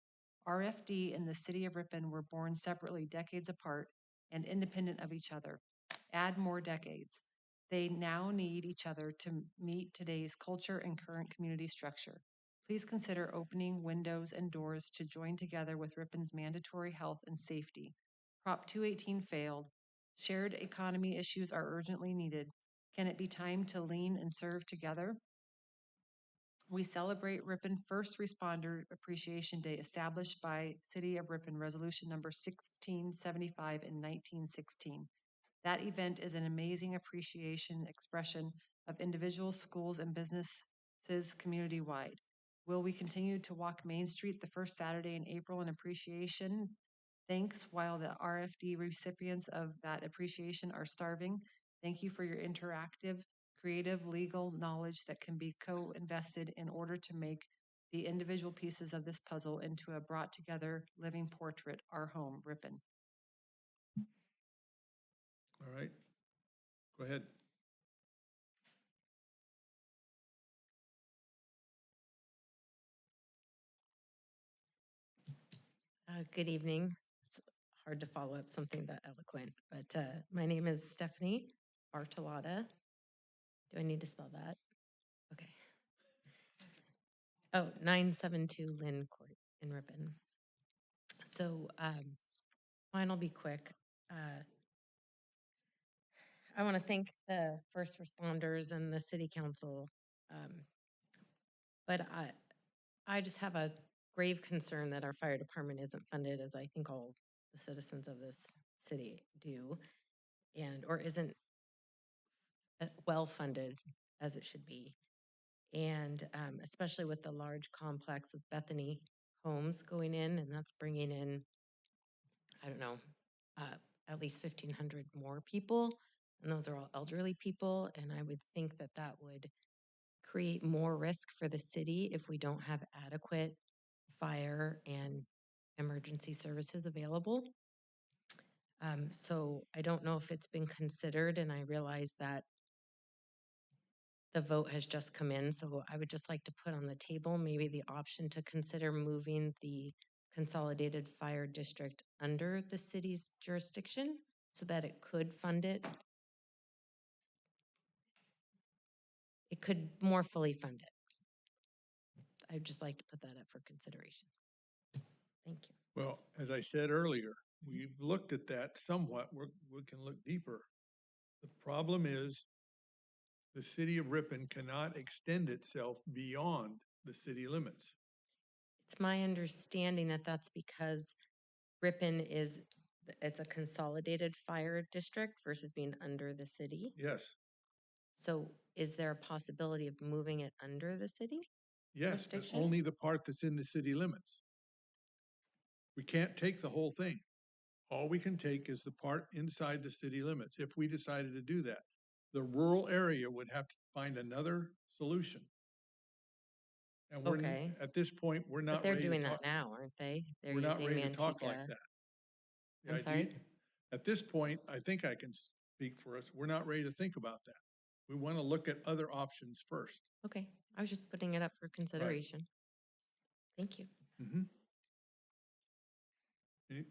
RFD and the city of Ripon were born separately decades apart and independent of each other. Add more decades. They now need each other to meet today's culture and current community structure. Please consider opening windows and doors to join together with Ripon's mandatory health and safety. Prop 218 failed. Shared economy issues are urgently needed. Can it be time to lean and serve together? We celebrate Ripon First Responder Appreciation Day established by City of Ripon Resolution number 1675 in 1916. That event is an amazing appreciation expression of individuals, schools, and businesses community-wide. Will we continue to walk Main Street the first Saturday in April in appreciation? Thanks, while the RFD recipients of that appreciation are starving. Thank you for your interactive, creative, legal knowledge that can be co-invested in order to make the individual pieces of this puzzle into a brought together living portrait, our home, Ripon. All right. Go ahead. Good evening. It's hard to follow up something that eloquent, but my name is Stephanie Bartolotta. Do I need to spell that? Okay. Oh, 972 Lynn Court in Ripon. So mine will be quick. I want to thank the first responders and the city council, but I just have a grave concern that our fire department isn't funded as I think all the citizens of this city do, or isn't well funded as it should be. And especially with the large complex of Bethany homes going in, and that's bringing in, I don't know, at least 1,500 more people. And those are all elderly people. And I would think that that would create more risk for the city if we don't have adequate fire and emergency services available. So I don't know if it's been considered, and I realize that the vote has just come in. So I would just like to put on the table maybe the option to consider moving the consolidated fire district under the city's jurisdiction so that it could fund it. It could more fully fund it. I'd just like to put that up for consideration. Thank you. Well, as I said earlier, we've looked at that somewhat. We can look deeper. The problem is the city of Ripon cannot extend itself beyond the city limits. It's my understanding that that's because Ripon it's a consolidated fire district versus being under the city. Yes. So is there a possibility of moving it under the city? Yes, but Jurisdiction? only the part that's in the city limits. We can't take the whole thing. All we can take is the part inside the city limits, if we decided to do that. The rural area would have to find another solution. And we're, Okay. at this point, we're But not they're ready to doing talk. that now, aren't they? They're We're not using ready to talk like Manteca. that. The I'm idea- sorry? At this point, I think I can speak for us. We're not ready to think about that. We want to look at other options first. Okay, I was just putting it up for consideration. Thank you. Mhm. Any-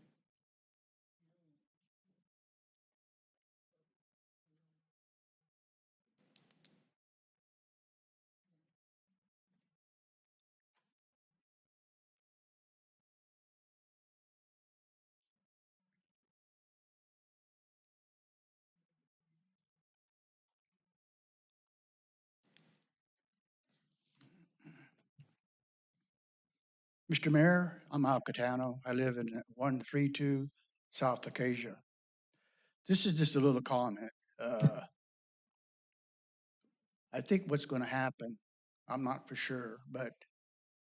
Mr. Mayor, I'm Al Catano. I live in 132 South Acacia. This is just a little comment. I think what's going to happen, I'm not for sure, but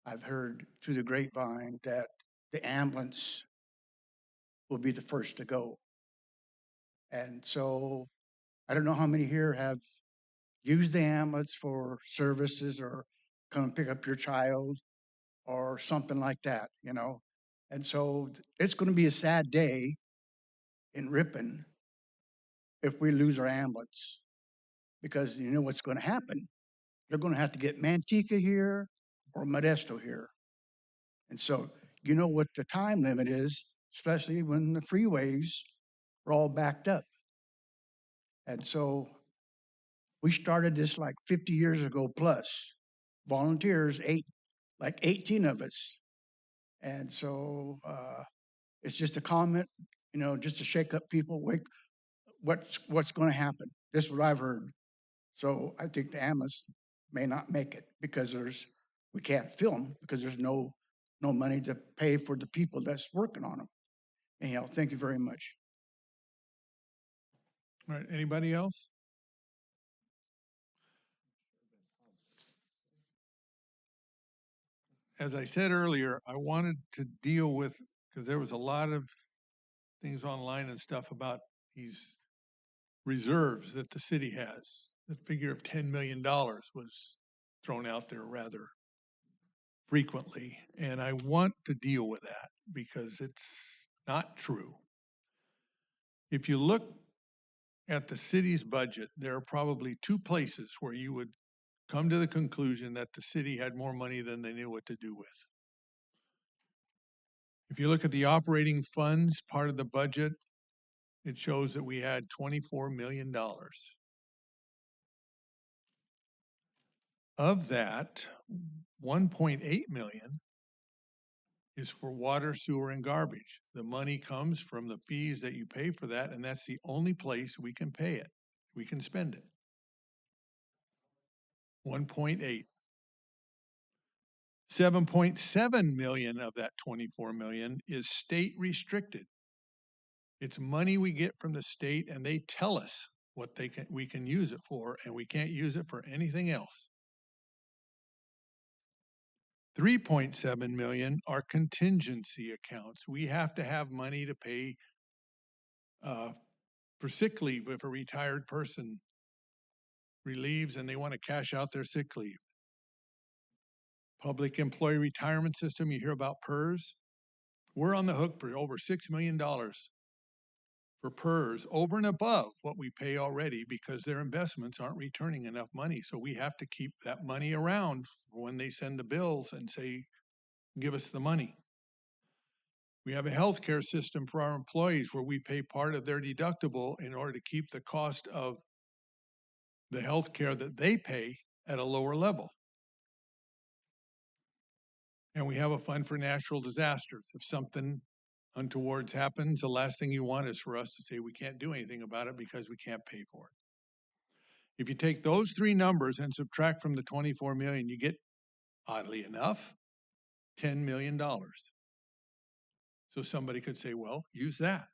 I've heard through the grapevine that the ambulance will be the first to go. And so I don't know how many here have used the ambulance for services or come pick up your child or something like that, you know? And so it's going to be a sad day in Ripon if we lose our ambulance, because you know what's going to happen. They're going to have to get Manteca here or Modesto here. And so you know what the time limit is, especially when the freeways are all backed up. And so we started this like 50 years ago plus. Volunteers, like 18 of us. And so it's just a comment, you know, just to shake up people, what's going to happen. This is what I've heard. So I think the ambulance may not make it because we can't fill them because there's no money to pay for the people that's working on them. Anyhow, thank you very much. All right, anybody else? As I said earlier, I wanted to deal with, because there was a lot of things online and stuff about these reserves that the city has. The figure of $10 million was thrown out there rather frequently. And I want to deal with that because it's not true. If you look at the city's budget, there are probably two places where you would come to the conclusion that the city had more money than they knew what to do with. If you look at the operating funds part of the budget, it shows that we had $24 million. Of that, 1.8 million is for water, sewer, and garbage. The money comes from the fees that you pay for that, and that's the only place we can pay it. We can spend it. 1.8. 7.7 million of that 24 million is state restricted. It's money we get from the state, and they tell us what we can use it for, and we can't use it for anything else. 3.7 million are contingency accounts. We have to have money to pay for sick leave if a retired person relieves and they want to cash out their sick leave. Public Employee Retirement System, you hear about PERS. We're on the hook for over $6 million for PERS over and above what we pay already because their investments aren't returning enough money. So we have to keep that money around for when they send the bills and say, give us the money. We have a healthcare system for our employees where we pay part of their deductible in order to keep the cost of the healthcare that they pay at a lower level. And we have a fund for natural disasters. If something untoward happens, the last thing you want is for us to say we can't do anything about it because we can't pay for it. If you take those three numbers and subtract from the 24 million, you get, oddly enough, $10 million. So somebody could say, well, use that.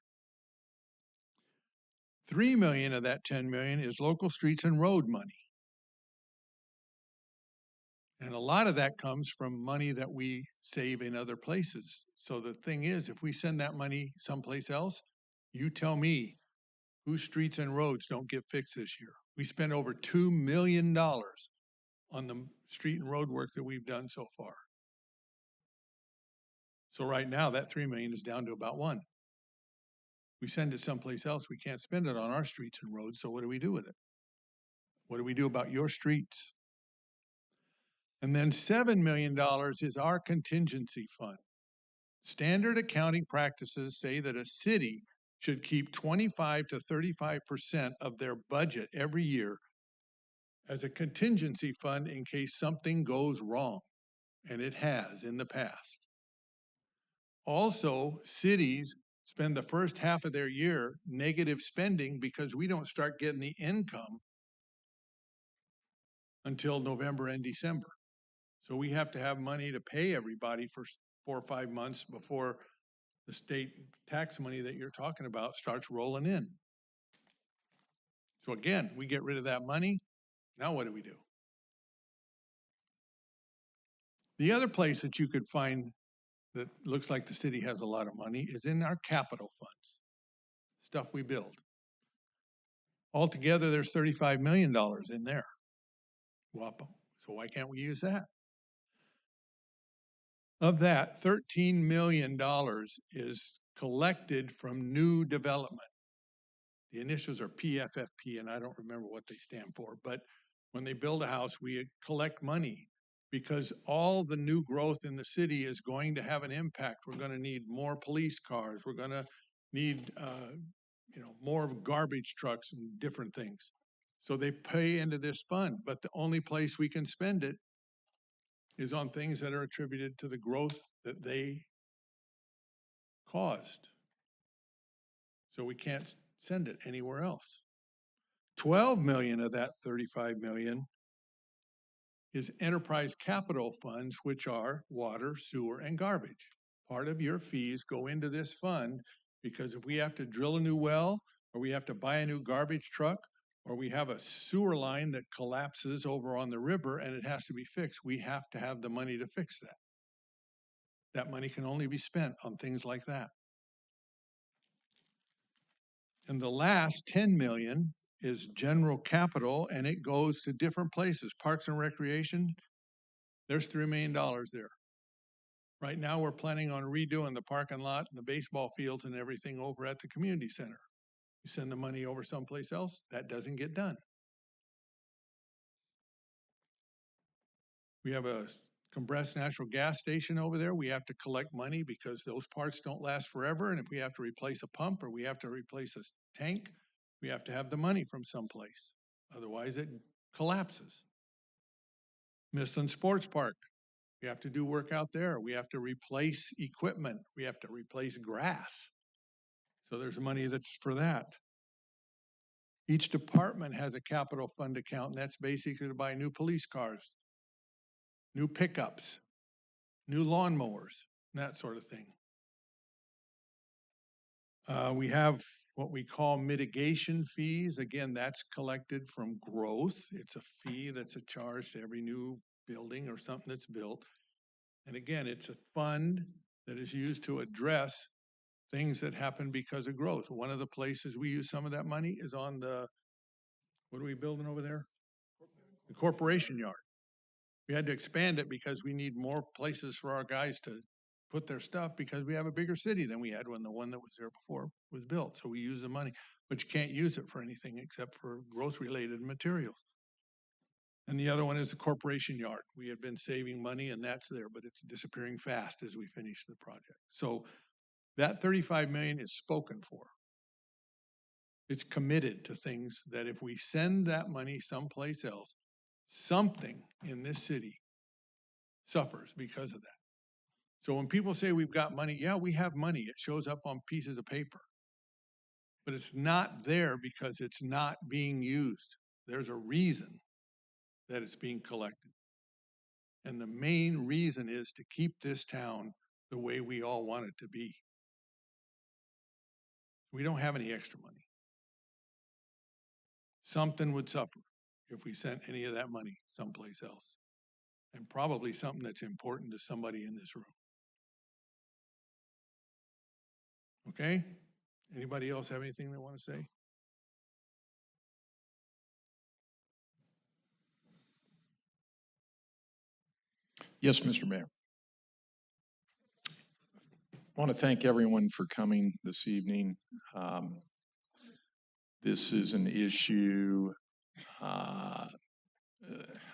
3 million of that 10 million is local streets and road money. And a lot of that comes from money that we save in other places. So the thing is, if we send that money someplace else, you tell me whose streets and roads don't get fixed this year. We spent over $2 million on the street and road work that we've done so far. So right now, that 3 million is down to about 1. We send it someplace else, we can't spend it on our streets and roads, so what do we do with it? What do we do about your streets? And then $7 million is our contingency fund. Standard accounting practices say that a city should keep 25 to 35% of their budget every year as a contingency fund in case something goes wrong, and it has in the past. Also, cities spend the first half of their year negative spending because we don't start getting the income until November and December. So we have to have money to pay everybody for 4 or 5 months before the state tax money that you're talking about starts rolling in. So again, we get rid of that money. Now what do we do? The other place that you could find that looks like the city has a lot of money is in our capital funds, stuff we build. Altogether, there's $35 million in there. WAPA. So why can't we use that? Of that, $13 million is collected from new development. The initials are PFFP, and I don't remember what they stand for, but when they build a house, we collect money because all the new growth in the city is going to have an impact. We're going to need more police cars. We're going to need more garbage trucks and different things. So they pay into this fund, but the only place we can spend it is on things that are attributed to the growth that they caused. So we can't send it anywhere else. 12 million of that 35 million is enterprise capital funds, which are water, sewer, and garbage. Part of your fees go into this fund because if we have to drill a new well, or we have to buy a new garbage truck, or we have a sewer line that collapses over on the river and it has to be fixed, we have to have the money to fix that. That money can only be spent on things like that. And the last 10 million is general capital, and it goes to different places. Parks and Recreation, there's $3 million there. Right now, we're planning on redoing the parking lot and the baseball fields and everything over at the community center. You send the money over someplace else, that doesn't get done. We have a compressed natural gas station over there. We have to collect money because those parts don't last forever. And if we have to replace a pump or we have to replace a tank, we have to have the money from someplace. Otherwise, it collapses. Midland Sports Park. We have to do work out there. We have to replace equipment. We have to replace grass. So there's money that's for that. Each department has a capital fund account, and that's basically to buy new police cars, new pickups, new lawnmowers, that sort of thing. We have what we call mitigation fees. Again, that's collected from growth. It's a fee that's a charge to every new building or something that's built. And again, it's a fund that is used to address things that happen because of growth. One of the places we use some of that money is on the, what are we building over there? The corporation yard. We had to expand it because we need more places for our guys to put their stuff because we have a bigger city than we had when the one that was there before was built. So we use the money, but you can't use it for anything except for growth-related materials. And the other one is the corporation yard. We had been saving money and that's there, but it's disappearing fast as we finish the project. So that 35 million is spoken for. It's committed to things that if we send that money someplace else, something in this city suffers because of that. So when people say we've got money, yeah, we have money. It shows up on pieces of paper. But it's not there because it's not being used. There's a reason that it's being collected. And the main reason is to keep this town the way we all want it to be. We don't have any extra money. Something would suffer if we sent any of that money someplace else. and probably something that's important to somebody in this room. Okay? Anybody else have anything they want to say? Yes, Mr. Mayor. I want to thank everyone for coming this evening. This is an issue, I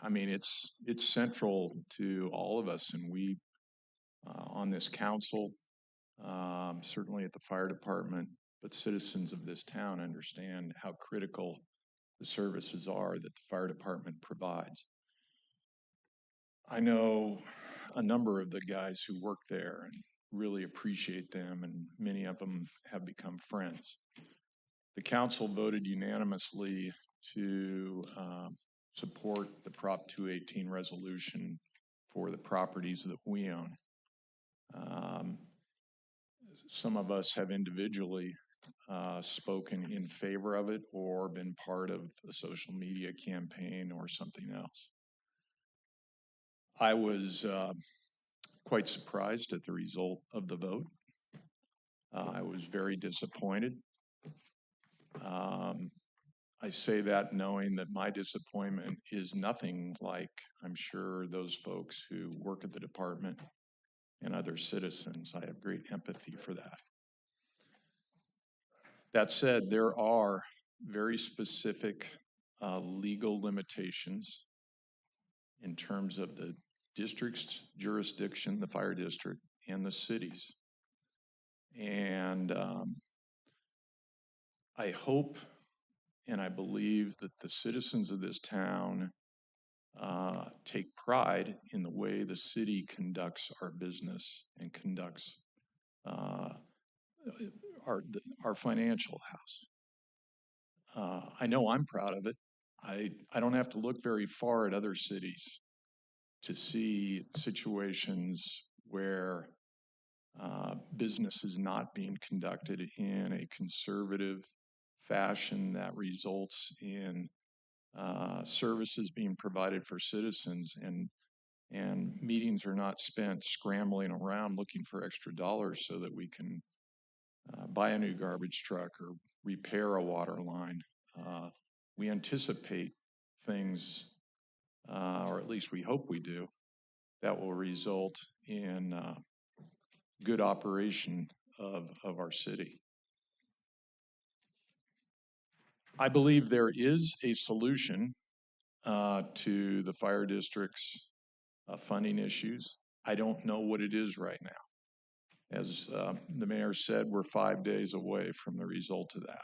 mean, it's central to all of us, and we on this council, certainly at the fire department, but citizens of this town understand how critical the services are that the fire department provides. I know a number of the guys who work there and really appreciate them, and many of them have become friends. The council voted unanimously to support the Prop 218 resolution for the properties that we own. Some of us have individually spoken in favor of it or been part of a social media campaign or something else. I was quite surprised at the result of the vote. I was very disappointed. I say that knowing that my disappointment is nothing like, I'm sure, those folks who work at the department and other citizens. I have great empathy for that. That said, there are very specific legal limitations in terms of the district's jurisdiction, the fire district, and the cities. And I hope and I believe that the citizens of this town take pride in the way the city conducts our business and conducts our financial house. I know I'm proud of it. I don't have to look very far at other cities to see situations where business is not being conducted in a conservative fashion that results in services being provided for citizens, and meetings are not spent scrambling around looking for extra dollars so that we can buy a new garbage truck or repair a water line. We anticipate things, or at least we hope we do, that will result in good operation of our city. I believe there is a solution to the fire district's funding issues. I don't know what it is right now. As the mayor said, we're 5 days away from the result of that.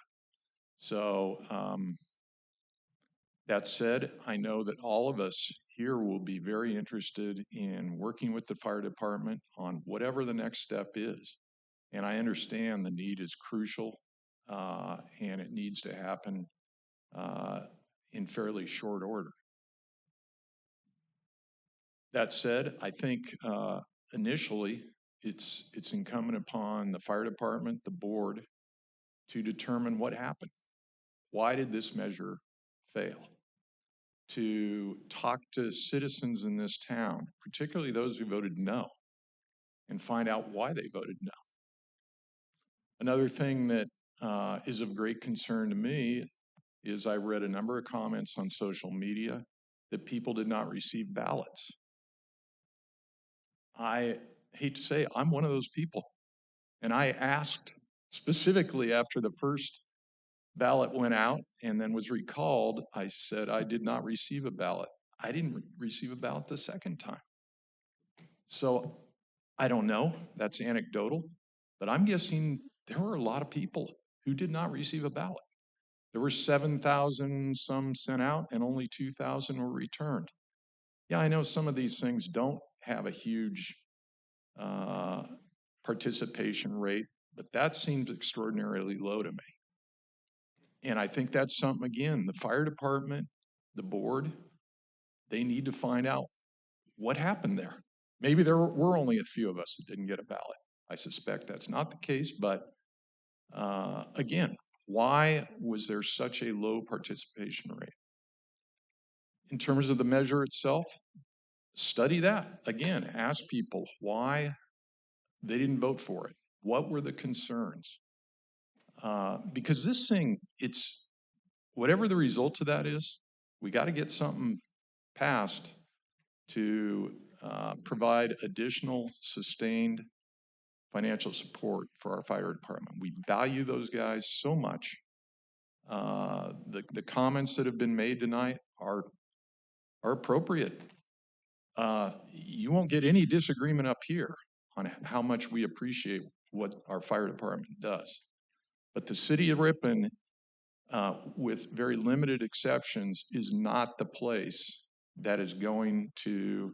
So that said, I know that all of us here will be very interested in working with the fire department on whatever the next step is. And I understand the need is crucial and it needs to happen in fairly short order. That said, I think initially it's incumbent upon the fire department, the board, to determine what happened. Why did this measure fail? To talk to citizens in this town, particularly those who voted no, and find out why they voted no. Another thing that is of great concern to me is I read a number of comments on social media that people did not receive ballots. I hate to say, I'm one of those people. And I asked specifically after the first ballot went out and then was recalled, I said I did not receive a ballot. I didn't receive a ballot the second time. So I don't know, that's anecdotal, but I'm guessing there were a lot of people who did not receive a ballot. There were 7,000 some sent out and only 2,000 were returned. Yeah, I know some of these things don't have a huge participation rate, but that seems extraordinarily low to me. And I think that's something, again, the fire department, the board, they need to find out what happened there. Maybe there were only a few of us that didn't get a ballot. I suspect that's not the case, but again, why was there such a low participation rate? In terms of the measure itself, study that. Again, ask people why they didn't vote for it. What were the concerns? Because this thing, it's, whatever the result of that is, we got to get something passed to provide additional sustained financial support for our fire department. We value those guys so much. The comments that have been made tonight are appropriate. You won't get any disagreement up here on how much we appreciate what our fire department does. But the city of Ripon, with very limited exceptions, is not the place that is going to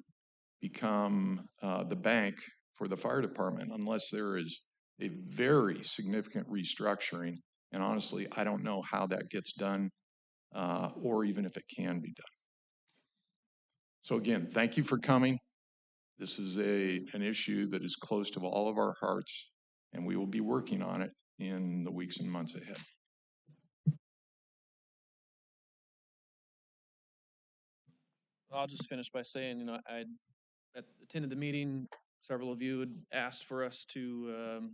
become the bank for the fire department unless there is a very significant restructuring. And honestly, I don't know how that gets done or even if it can be done. So again, thank you for coming. This is an issue that is close to all of our hearts, and we will be working on it in the weeks and months ahead. I'll just finish by saying, I attended the meeting. Several of you had asked for us to,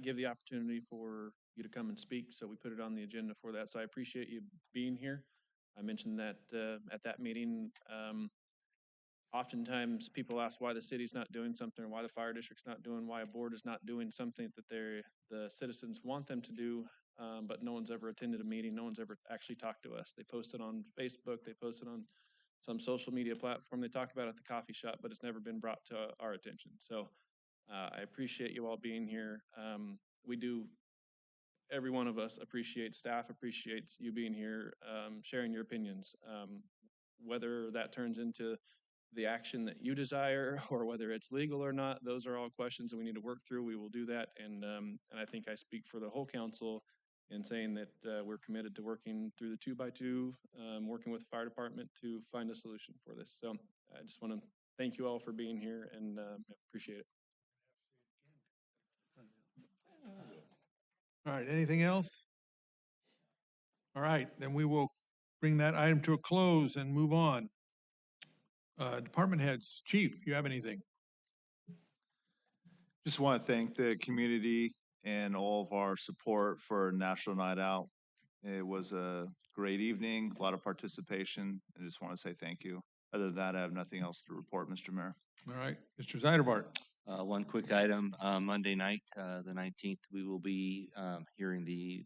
give the opportunity for you to come and speak. So we put it on the agenda for that. So I appreciate you being here. I mentioned that at that meeting, oftentimes people ask why the city's not doing something, or why the fire district's not doing, why a board is not doing something that the citizens want them to do, but no one's ever attended a meeting. No one's ever actually talked to us. They post it on Facebook. They post it on some social media platform. They talk about it at the coffee shop, but it's never been brought to our attention. So I appreciate you all being here. We do, every one of us appreciates, staff appreciates you being here, sharing your opinions. Whether that turns into the action that you desire or whether it's legal or not, those are all questions that we need to work through. We will do that. And I think I speak for the whole council in saying that we're committed to working through the 2x2, working with the fire department to find a solution for this. So I just want to thank you all for being here and appreciate it. All right, anything else? All right, then we will bring that item to a close and move on. Department heads, Chief, you have anything? Just want to thank the community and all of our support for National Night Out. It was a great evening, a lot of participation. I just want to say thank you. Other than that, I have nothing else to report, Mr. Mayor. All right, Mr. Zeiderbart. One quick item, Monday night, the 19th, we will be hearing the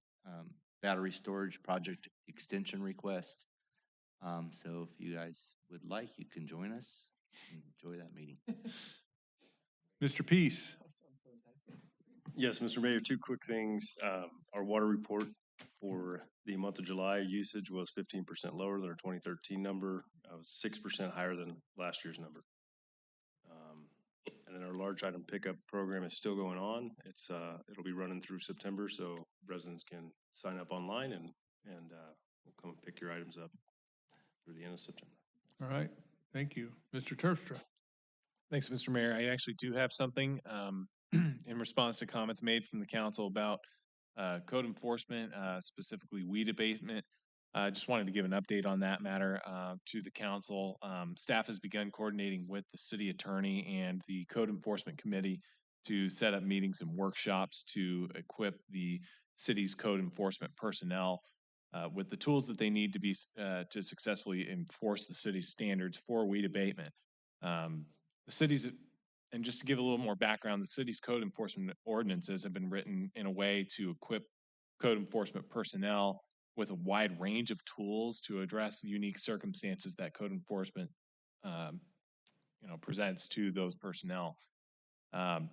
battery storage project extension request. So if you guys would like, you can join us and enjoy that meeting. Mr. Peace. Yes, Mr. Mayor, two quick things. Our water report for the month of July usage was 15% lower than our 2013 number, 6% higher than last year's number. And then our large item pickup program is still going on. It'll be running through September, so residents can sign up online and we'll come and pick your items up through the end of September. All right, thank you. Mr. Terpstra. Thanks, Mr. Mayor. I actually do have something in response to comments made from the council about code enforcement, specifically weed abatement. I just wanted to give an update on that matter to the council. Staff has begun coordinating with the city attorney and the code enforcement committee to set up meetings and workshops to equip the city's code enforcement personnel with the tools that they need to be to successfully enforce the city's standards for weed abatement. The city's, and just to give a little more background, the city's code enforcement ordinances have been written in a way to equip code enforcement personnel with a wide range of tools to address the unique circumstances that code enforcement, presents to those personnel. The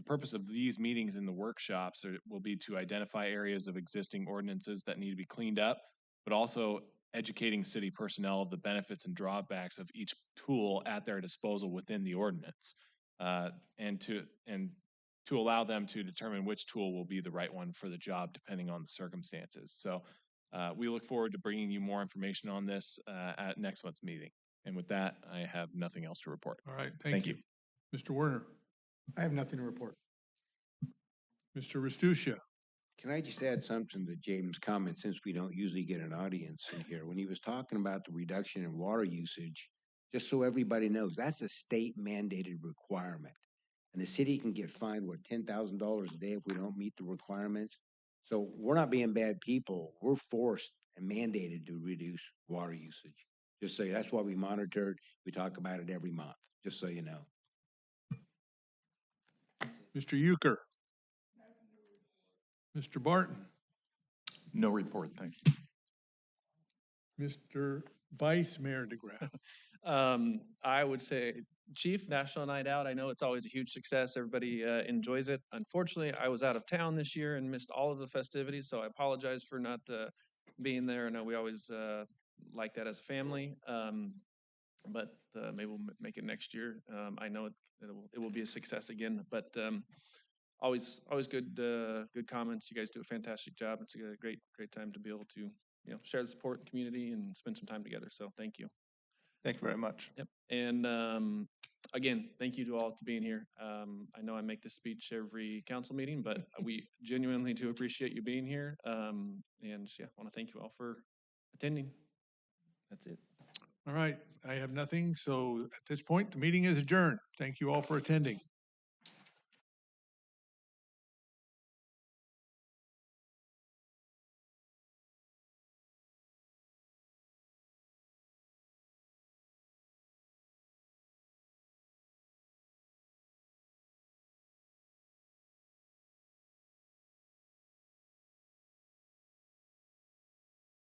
purpose of these meetings and the workshops will be to identify areas of existing ordinances that need to be cleaned up, but also educating city personnel of the benefits and drawbacks of each tool at their disposal within the ordinance, and to allow them to determine which tool will be the right one for the job depending on the circumstances. So we look forward to bringing you more information on this at next month's meeting. And with that, I have nothing else to report. All right, thank you. Mr. Werner. I have nothing to report. Mr. Restuccia. Can I just add something to James' comment, since we don't usually get an audience in here? When he was talking about the reduction in water usage, Just so everybody knows, that's a state mandated requirement. And the city can get fined, what, $10,000 a day if we don't meet the requirements? So we're not being bad people. We're forced and mandated to reduce water usage. Just so, that's why we monitor it. We talk about it every month, just so you know. Mr. Euchre. Mr. Barton. No report, thank you. Mr. Vice Mayor DeGraff. I would say, Chief, National Night Out, I know it's always a huge success. Everybody enjoys it. Unfortunately, I was out of town this year and missed all of the festivities, so I apologize for not being there. I know we always like that as a family, but maybe we'll make it next year. I know it will be a success again, but always good good comments. You guys do a fantastic job. It's a great time to be able to share the support in the community and spend some time together. So thank you. Thank you very much. Yep. And again, thank you to all to being here. I know I make this speech every council meeting, but we genuinely do appreciate you being here. And yeah, I want to thank you all for attending. That's it. All right, I have nothing. So at this point, the meeting is adjourned. Thank you all for attending.